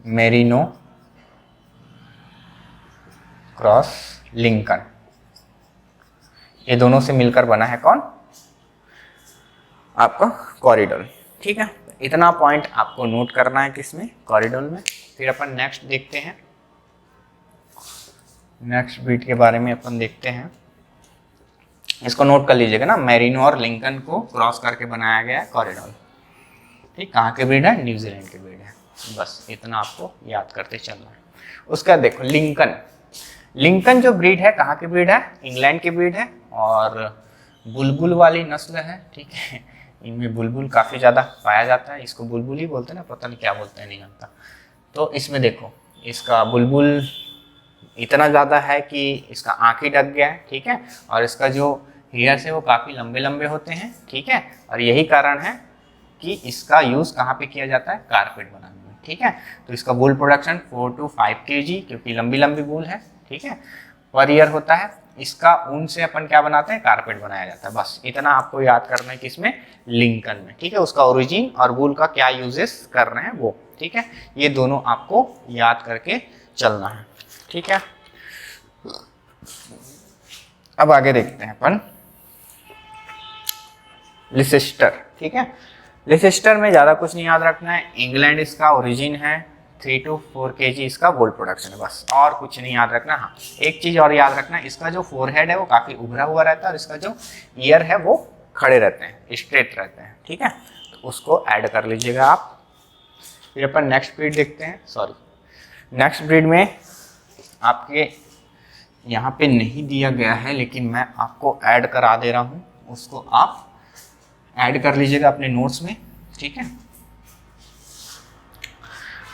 मेरिनो क्रॉस लिंकन, ये दोनों से मिलकर बना है कौन, आपका कॉरिडोल, ठीक है। इतना पॉइंट आपको नोट करना है किसमें, कॉरिडोल में। फिर अपन नेक्स्ट देखते हैं, नेक्स्ट ब्रीड के बारे में अपन देखते हैं। इसको नोट कर लीजिएगा ना, मेरिनो और लिंकन को क्रॉस करके बनाया गया है कॉरिडोल, ठीक। कहाँ के ब्रीड है, न्यूजीलैंड के ब्रीड है, बस इतना आपको याद करते चलना है। उसका देखो लिंकन, लिंकन जो ब्रीड है कहाँ की ब्रीड है, इंग्लैंड की ब्रीड है, और बुलबुल वाली नस्ल है, ठीक है। इनमें बुलबुल काफ़ी ज़्यादा पाया जाता है, इसको बुलबुल ही बोलते हैं ना, पता नहीं क्या बोलते हैं नहीं जानता। तो इसमें देखो इसका बुलबुल इतना ज़्यादा है कि इसका आँख ही ढक गया है, ठीक है। और इसका जो हेयर्स है वो काफ़ी लंबे लंबे होते हैं, ठीक है। और यही कारण है कि इसका यूज कहाँ पे किया जाता है, कारपेट बनाने में, ठीक है। तो इसका वूल प्रोडक्शन 4 to 5 kg, क्योंकि लंबी लंबी वूल है, ठीक है, पर ईयर होता है। इसका ऊन से अपन क्या बनाते हैं, कारपेट बनाया जाता है। बस इतना आपको याद करना है, किसमें, लिंकन में, ठीक है। उसका ओरिजिन और वूल का क्या यूजेस कर रहे हैं वो, ठीक है। ये दोनों आपको याद करके चलना है, ठीक है। अब आगे देखते हैं अपन लिसेस्टर, ठीक है। लिसेस्टर में ज़्यादा कुछ नहीं याद रखना है। इंग्लैंड इसका ओरिजिन है, 3 to 4 kg इसका वूल प्रोडक्शन है, बस और कुछ नहीं याद रखना। हाँ, एक चीज़ और याद रखना है, इसका जो फोरहेड है वो काफ़ी उभरा हुआ रहता है और इसका जो ईयर है वो खड़े रहते हैं, स्ट्रेट रहते हैं, ठीक है। तो उसको ऐड कर लीजिएगा आप। फिर अपन नेक्स्ट ब्रीड देखते हैं। नेक्स्ट ब्रीड में आपके यहाँ पे नहीं दिया गया है, लेकिन मैं आपको ऐड करा दे रहा हूँ, उसको आप ऐड कर लीजिएगा अपने नोट्स में, ठीक है।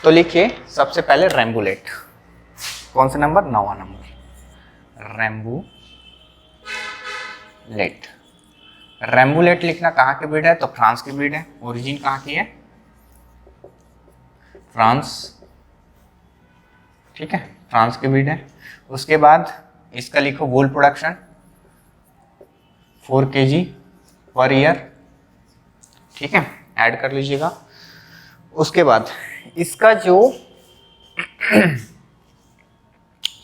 तो लिखिए सबसे पहले रैम्बुलेट, कौन सा नंबर, 9वां नंबर, रैम्बुलेट। रैम्बुलेट लिखना कहाँ की ब्रीड है, तो फ्रांस की ब्रीड है। ओरिजिन कहाँ की है, फ्रांस, ठीक है, फ्रांस की ब्रीड है। उसके बाद इसका लिखो वूल प्रोडक्शन 4 kg पर ईयर, ठीक है, ऐड कर लीजिएगा। उसके बाद इसका जो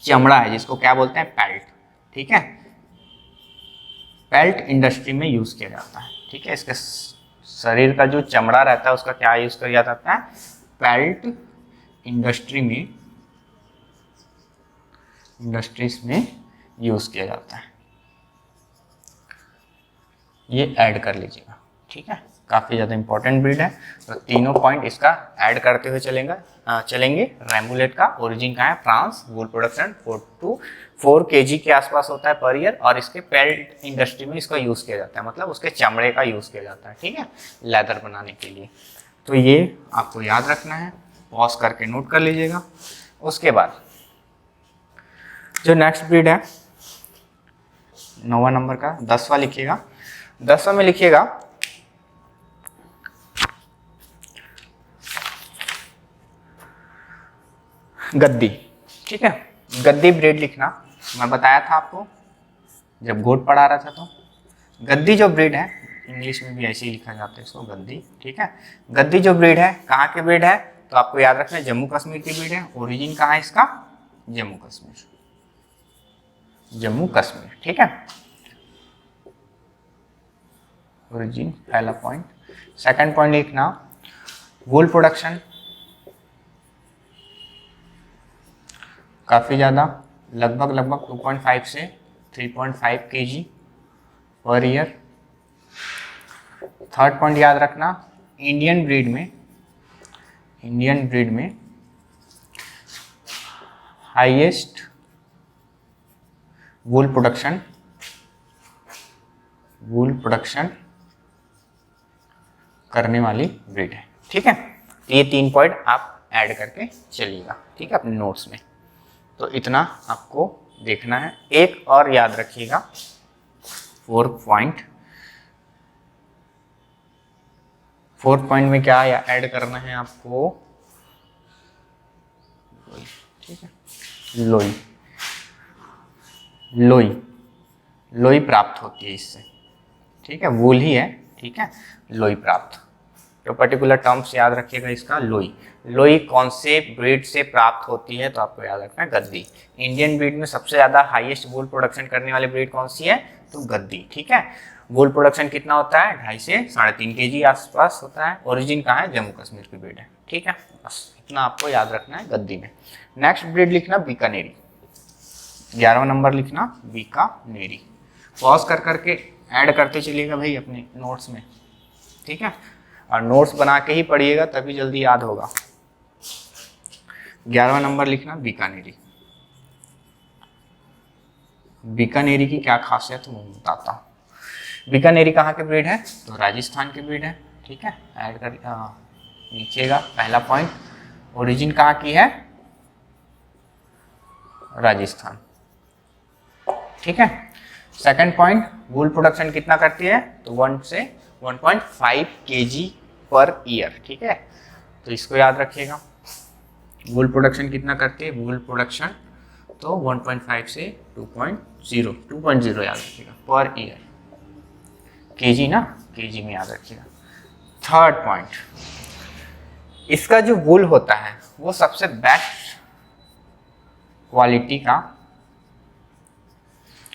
चमड़ा है, जिसको क्या बोलते हैं, पेल्ट, ठीक है, पेल्ट इंडस्ट्री में यूज किया जाता है, ठीक है। इसके शरीर का जो चमड़ा रहता है उसका क्या यूज किया जाता है, पेल्ट इंडस्ट्रीज में यूज किया जाता है। ये ऐड कर लीजिएगा, ठीक है। काफ़ी ज़्यादा इंपॉर्टेंट ब्रीड है, तो तीनों पॉइंट इसका ऐड करते हुए चलेंगे। रैम्बुलेट का ओरिजिन कहाँ है, France, wool production 4 to 4 kg के आसपास होता है पर ईयर, और इसके पेल्ट इंडस्ट्री में इसका यूज़ किया जाता है, मतलब उसके चमड़े का यूज़ किया जाता है, ठीक है, लेदर बनाने के लिए। तो ये आपको याद रखना है, पॉज करके नोट कर लीजिएगा। उसके बाद जो नेक्स्ट ब्रीड है 9वां नंबर का, 10वां लिखिएगा। 10वां में लिखिएगा गद्दी, ठीक है। गद्दी ब्रीड लिखना मैं बताया था आपको जब गोट पढ़ा रहा था। तो गद्दी जो ब्रीड है, इंग्लिश में भी ऐसे ही लिखा जाता है इसको, गद्दी, ठीक है। गद्दी जो ब्रीड है कहाँ की ब्रीड है, तो आपको याद रखना है जम्मू कश्मीर की ब्रीड है। ओरिजिन कहाँ है इसका, जम्मू कश्मीर, ठीक है। ओरिजिन पहला पॉइंट। सेकंड पॉइंट लिखना वूल प्रोडक्शन काफ़ी ज़्यादा, लगभग 2.5 से 3.5 kg per year. Third point याद रखना, इंडियन ब्रीड में हाईएस्ट वूल प्रोडक्शन करने वाली ब्रीड है, ठीक है। तो ये 3 पॉइंट आप ऐड करके चलिएगा, ठीक है, अपने नोट्स में। तो इतना आपको देखना है। एक और याद रखिएगा, 4th पॉइंट में क्या ऐड करना है आपको, ठीक है, लोई प्राप्त होती है इससे, ठीक है, वूल ही है, ठीक है, लोई प्राप्त। तो पर्टिकुलर टर्म्स याद रखिएगा इसका, लोई कौन से ब्रीड से प्राप्त होती है, तो आपको याद रखना है गद्दी। इंडियन ब्रीड में सबसे ज़्यादा हाईएस्ट वूल प्रोडक्शन करने वाली ब्रीड कौन सी है, तो गद्दी, ठीक है। वूल प्रोडक्शन कितना होता है, 2.5 से 3.5 kg आसपास होता है। ओरिजिन कहाँ है, जम्मू कश्मीर की ब्रीड है, ठीक है। बस इतना आपको याद रखना है गद्दी में। नेक्स्ट ब्रीड लिखना बीकानेरी, 11वां नंबर लिखना बीकानेरी। पॉज करके ऐड करते चलिएगा भाई अपने नोट्स में, ठीक है, और नोट्स बना के ही पढ़िएगा तभी जल्दी याद होगा। 11वां नंबर लिखना बीकानेरी। बीकानेरी की क्या खासियत मैं बताता हूँ। बीकानेरी कहाँ की ब्रीड है, तो राजस्थान की ब्रीड है, ठीक है, ऐड कर लिखिएगा। पहला पॉइंट, ओरिजिन कहाँ की है, राजस्थान, ठीक है। सेकंड पॉइंट, वूल प्रोडक्शन कितना करती है, तो 1 से 1.5 kg पर ईयर, ठीक है। तो इसको याद रखिएगा। वूल प्रोडक्शन कितना करती है वूल प्रोडक्शन, तो 1.5 से 2.0 याद रखिएगा पर ईयर, केजी ना, केजी में याद रखिएगा। थर्ड पॉइंट, इसका जो वूल होता है वो सबसे बेस्ट क्वालिटी का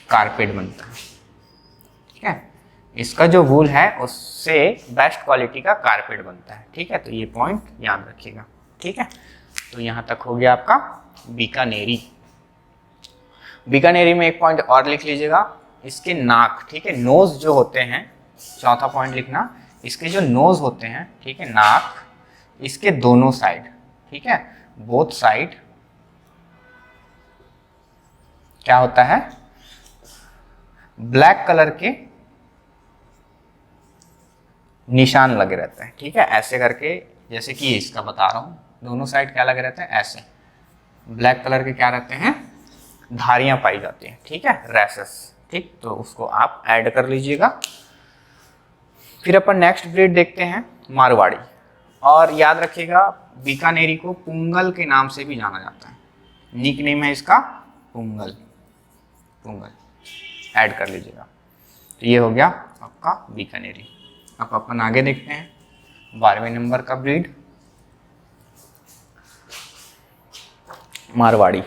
कारपेट बनता है, ठीक है। इसका जो वूल है उससे बेस्ट क्वालिटी का कारपेट बनता है, ठीक है। तो ये पॉइंट याद रखिएगा, ठीक है। तो यहाँ तक हो गया आपका बीकानेरी। बीकानेरी में एक पॉइंट और लिख लीजिएगा, इसके नाक, ठीक है, नोज जो होते हैं, चौथा पॉइंट लिखना, इसके जो नोज होते हैं, ठीक है, नाक, इसके दोनों साइड, ठीक है, बोथ साइड क्या होता है, ब्लैक कलर के निशान लगे रहते हैं, ठीक है, ऐसे करके, जैसे कि इसका बता रहा हूं, दोनों साइड क्या लगे रहते हैं, ऐसे ब्लैक कलर के क्या रहते हैं, धारियां पाई जाती हैं, ठीक है, रैसेस, ठीक। तो उसको आप ऐड कर लीजिएगा। फिर अपन नेक्स्ट ब्रीड देखते हैं मारवाड़ी, और याद रखिएगा बीकानेरी को पुंगल के नाम से भी जाना जाता है, निक नेम है इसका पुंगल, पुंगल ऐड कर लीजिएगा। तो ये हो गया आपका बीकानेरी। अब अपन आगे देखते हैं 12वें नंबर का ब्रीड मारवाड़ी।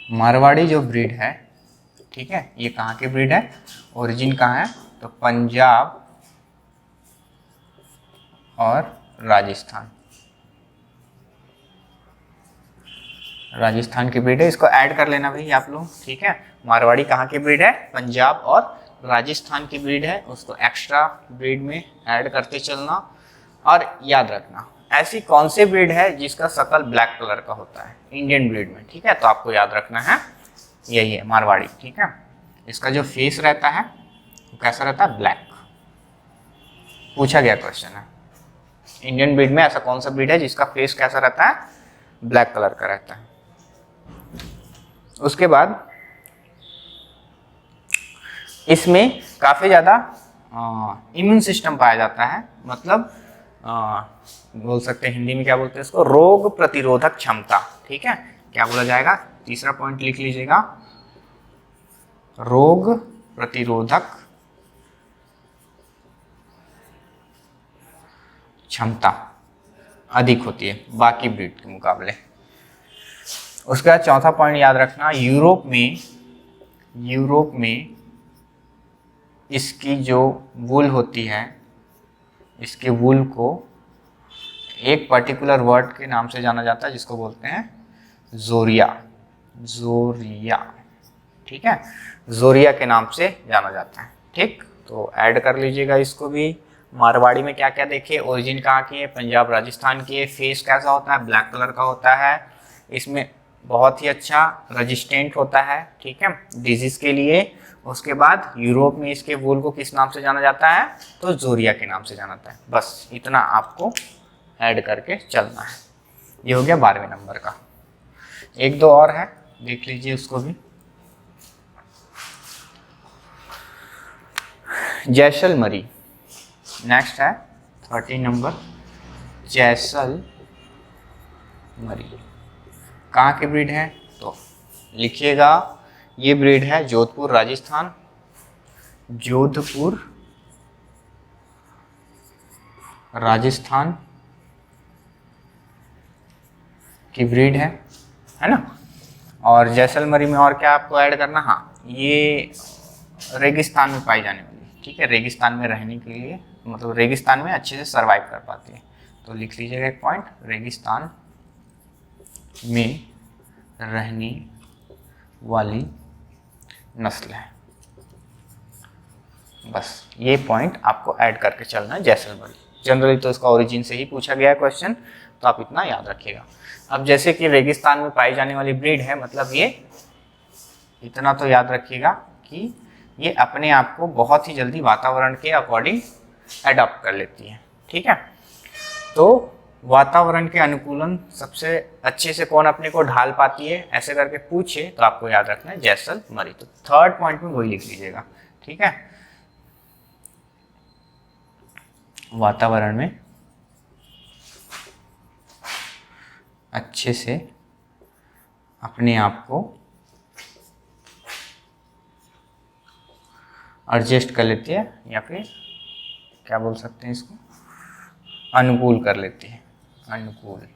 मारवाड़ी जो ब्रीड है, ठीक है, ये कहाँ की ब्रीड है, ओरिजिन कहाँ है, तो पंजाब और राजस्थान, राजस्थान की ब्रीड है। इसको ऐड कर लेना भाई आप लोग, ठीक है। मारवाड़ी कहाँ की ब्रीड है, पंजाब और राजस्थान की ब्रीड है, उसको एक्स्ट्रा ब्रीड में ऐड करते चलना। और याद रखना ऐसी कौन सी ब्रीड है जिसका शकल ब्लैक कलर का होता है इंडियन ब्रीड में, ठीक है। तो आपको याद रखना है यही है मारवाड़ी, ठीक है। इसका जो फेस रहता है वो कैसा रहता है, ब्लैक, पूछा गया क्वेश्चन है। इंडियन ब्रीड में ऐसा कौन सा ब्रीड है जिसका फेस कैसा रहता है, ब्लैक कलर का रहता है। उसके बाद इसमें काफ़ी ज़्यादा इम्यून सिस्टम पाया जाता है, मतलब बोल सकते हैं हिंदी में क्या बोलते हैं इसको, रोग प्रतिरोधक क्षमता, ठीक है। क्या बोला जाएगा, तीसरा पॉइंट लिख लीजिएगा, रोग प्रतिरोधक क्षमता अधिक होती है बाकी ब्रीड के मुकाबले। उसके बाद चौथा पॉइंट याद रखना, यूरोप में इसकी जो वूल होती है, इसके वूल को एक पर्टिकुलर वर्ड के नाम से जाना जाता है जिसको बोलते हैं जोरिया, जोरिया, ठीक है, जोरिया के नाम से जाना जाता है, ठीक। तो ऐड कर लीजिएगा इसको भी। मारवाड़ी में क्या क्या देखिए, ओरिजिन कहाँ की है, पंजाब राजस्थान की है, फेस कैसा होता है, ब्लैक कलर का होता है, इसमें बहुत ही अच्छा रेजिस्टेंट होता है, ठीक है, डिजीज के लिए। उसके बाद यूरोप में इसके वूल को किस नाम से जाना जाता है, तो जोरिया के नाम से जाना जाता है। बस इतना आपको ऐड करके चलना है। ये हो गया 12वें नंबर का। एक दो और है, देख लीजिए उसको भी। जैसलमरी नेक्स्ट है 13 नंबर, जैसलमरी कहाँ की ब्रीड है, तो लिखिएगा ये ब्रीड है जोधपुर राजस्थान, जोधपुर राजस्थान की ब्रीड है ना। और जैसलमरी में और क्या आपको ऐड करना, हाँ, ये रेगिस्तान में पाई जाने वाली, ठीक है, रेगिस्तान में रहने के लिए, मतलब रेगिस्तान में अच्छे से सरवाइव कर पाती है। तो लिख लीजिएगा एक पॉइंट, रेगिस्तान में रहने वाली नस्ल है। बस ये पॉइंट आपको ऐड करके चलना है जैसलमरी। जनरली तो इसका ओरिजिन से ही पूछा गया है क्वेश्चन, तो आप इतना याद रखिएगा। अब जैसे कि रेगिस्तान में पाई जाने वाली ब्रीड है, मतलब ये इतना तो याद रखिएगा कि ये अपने आप को बहुत ही जल्दी वातावरण के अकॉर्डिंग एडॉप्ट कर लेती है, ठीक है। तो वातावरण के अनुकूलन सबसे अच्छे से कौन अपने को ढाल पाती है, ऐसे करके पूछे तो आपको याद रखना है जैसलमेरी। तो थर्ड पॉइंट में वही लिख लीजिएगा, ठीक है। वातावरण में अच्छे से अपने आप को एडजस्ट कर लेती है, या फिर क्या बोल सकते हैं इसको, अनुकूल कर लेती है, अनुकूल।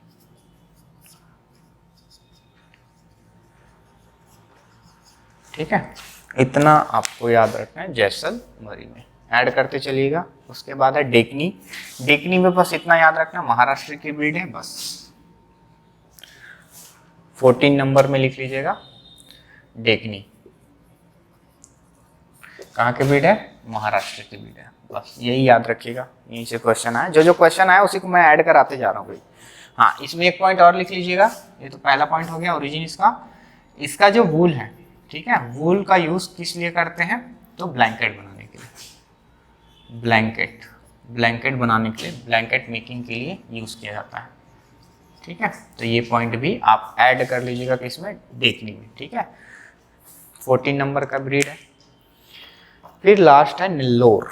ठीक है, इतना आपको याद रखना है जैसलमेरी में। ऐड करते चलिएगा। उसके बाद है डेकनी। डेकनी में बस इतना याद रखना, महाराष्ट्र की ब्रीड है, बस 14 नंबर में लिख लीजिएगा डेकनी। कहाँ की ब्रीड है? महाराष्ट्र की ब्रीड है, बस यही याद रखिएगा। यहीं से क्वेश्चन आया, जो क्वेश्चन आया उसी को मैं ऐड कराते जा रहा हूँ भाई। हाँ, इसमें एक पॉइंट और लिख लीजिएगा। ये तो पहला पॉइंट हो गया ओरिजिन इसका जो वूल है, ठीक है, वूल का यूज किस लिए करते हैं? तो ब्लैंकेट बनाने के लिए, ब्लैंकेट बनाने के लिए, ब्लैंकेट मेकिंग के लिए यूज किया जाता है। ठीक है, तो ये पॉइंट भी आप ऐड कर लीजिएगा किसमें? डेकनी में। ठीक है, 14 नंबर का ब्रीड है। फिर लास्ट है नेल्लोर।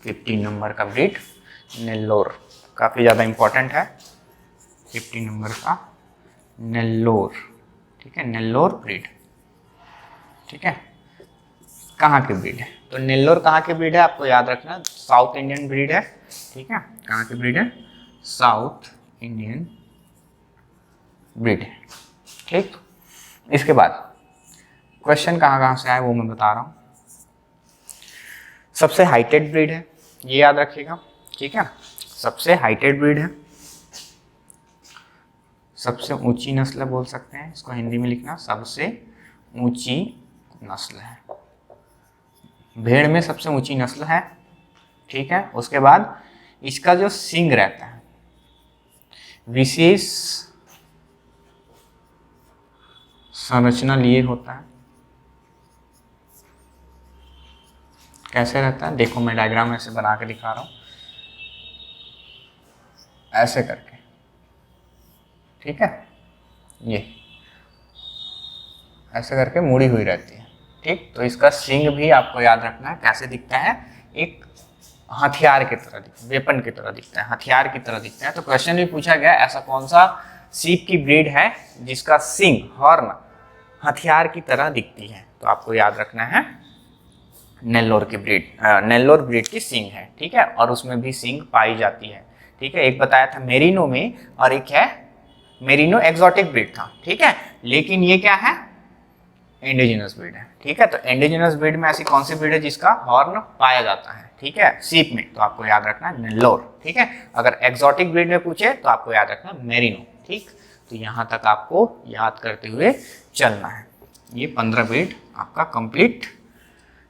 15 नंबर का ब्रीड नेल्लोर, काफ़ी ज़्यादा इंपॉर्टेंट है। 15 नंबर का नेल्लोर, ठीक है, नेल्लोर ब्रीड। ठीक है, कहाँ की ब्रीड है? तो नेल्लोर कहाँ की ब्रीड है आपको याद रखना, साउथ इंडियन ब्रीड है। ठीक है, कहाँ की ब्रीड है? साउथ इंडियन ब्रीड है। ठीक, इसके बाद क्वेश्चन कहाँ से आए वो मैं बता रहा हूँ। सबसे हाइटेड ब्रीड है, ये याद रखिएगा। ठीक है, सबसे हाइटेड ब्रीड है, सबसे ऊंची नस्ल बोल सकते हैं इसको, हिंदी में लिखना सबसे ऊंची नस्ल है। भेड़ में सबसे ऊंची नस्ल है। ठीक है, उसके बाद इसका जो सींग रहता है विशेष संरचना लिए होता है। कैसे रहता है? देखो मैं डायग्राम ऐसे बना के दिखा रहा हूं, ऐसे करके। ठीक है, ये ऐसे करके मुड़ी हुई रहती है। ठीक, तो इसका सींग भी आपको याद रखना है कैसे दिखता है, एक हथियार की तरह दिखता है, वेपन की तरह दिखता है, हथियार की तरह दिखता है। तो क्वेश्चन भी पूछा गया ऐसा कौन सा सीप की ब्रीड है जिसका सींग, हॉर्न हथियार की तरह दिखती है? तो आपको याद रखना है नेल्लोर की ब्रीड, नेल्लोर ब्रीड की सींग है। ठीक है, और उसमें भी सींग पाई जाती है। ठीक है, एक बताया था मेरिनो में, और एक है मेरिनो एक्सोटिक ब्रीड था। ठीक है, लेकिन ये क्या है? इंडिजिनस ब्रीड है। ठीक है, तो इंडिजिनस ब्रीड में ऐसी कौन सी ब्रीड है जिसका हॉर्न पाया जाता है? ठीक है, सीप में, तो आपको याद रखना है नेल्लोर। ठीक है, अगर एक्सोटिक ब्रीड में पूछे तो आपको याद रखना है मेरिनो। ठीक, तो यहाँ तक आपको याद करते हुए चलना है। ये 15 ब्रीड आपका कंप्लीट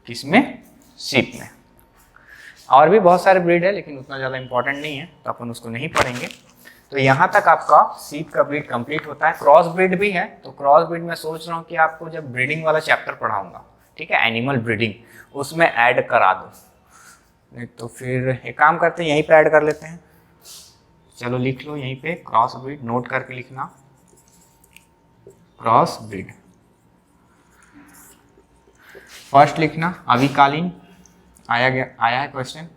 किसमें? सीप में। और भी बहुत सारे ब्रीड है लेकिन उतना ज़्यादा इंपॉर्टेंट नहीं है, तो अपन उसको नहीं पढ़ेंगे। तो यहाँ तक आपका सीप का ब्रीड कंप्लीट होता है। क्रॉस ब्रीड भी है, तो क्रॉस ब्रीड में सोच रहा हूँ कि आपको जब ब्रीडिंग वाला चैप्टर पढ़ाऊंगा, ठीक है, एनिमल ब्रीडिंग, उसमें ऐड करा दूँ। नहीं तो फिर एक काम करते हैं, यहीं पे ऐड कर लेते हैं। चलो लिख लो यहीं पे, क्रॉस ब्रीड नोट करके लिखना, क्रॉस ब्रीड। फर्स्ट लिखना अविकालीन, आया है क्वेश्चन,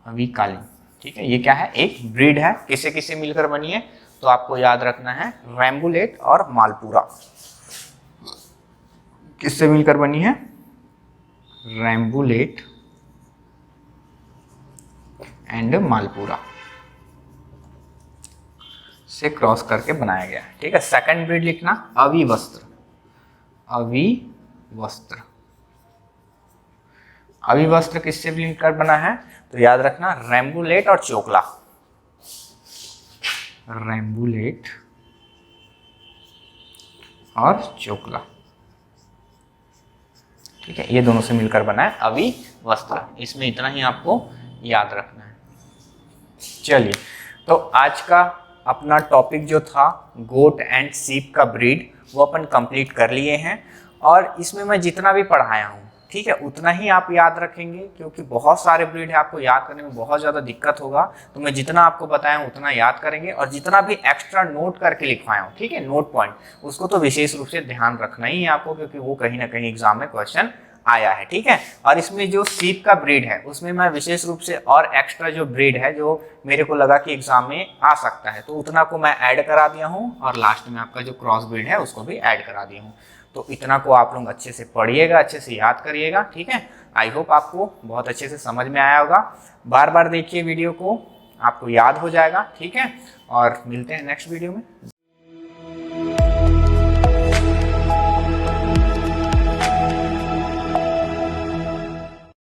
अविकालीन। ठीक है, ये क्या है? एक ब्रीड है, किसे किसे मिलकर बनी है? तो आपको याद रखना है रैम्बुलेट और मालपुरा। किससे मिलकर बनी है? रैम्बुलेट एंड मालपुरा से क्रॉस करके बनाया गया। ठीक है, सेकंड ब्रीड लिखना अविवस्त्र। अविवस्त्र किससे मिलकर बना है? तो याद रखना रैम्बुलेट और चोकला, रैम्बुलेट और चोकला। ठीक है, ये दोनों से मिलकर बना है अविवस्त्र। इसमें इतना ही आपको याद रखना है। चलिए, तो आज का अपना टॉपिक जो था गोट एंड सीप का ब्रीड, वो अपन कंप्लीट कर लिए हैं। और इसमें मैं जितना भी पढ़ाया हूँ ठीक है, उतना ही आप याद रखेंगे, क्योंकि बहुत सारे ब्रीड है, आपको याद करने में बहुत ज़्यादा दिक्कत होगा। तो मैं जितना आपको बताया हूँ उतना याद करेंगे, और जितना भी एक्स्ट्रा नोट करके लिखवाया हूँ, ठीक है, नोट पॉइंट, उसको तो विशेष रूप से ध्यान रखना ही है आपको, क्योंकि वो कहीं ना कहीं एग्जाम में क्वेश्चन आया है। ठीक है, और इसमें जो सीप का ब्रीड है उसमें मैं विशेष रूप से और एक्स्ट्रा जो ब्रीड है जो मेरे को लगा कि एग्जाम में आ सकता है, तो उतना को मैं ऐड करा दिया हूँ, और लास्ट में आपका जो क्रॉस ब्रीड है उसको भी ऐड करा दिया हूँ। तो इतना को आप लोग अच्छे से पढ़िएगा, अच्छे से याद करिएगा। ठीक है, आई होप आपको बहुत अच्छे से समझ में आया होगा। बार बार देखिए वीडियो को, आपको याद हो जाएगा। ठीक है, और मिलते हैं नेक्स्ट वीडियो में।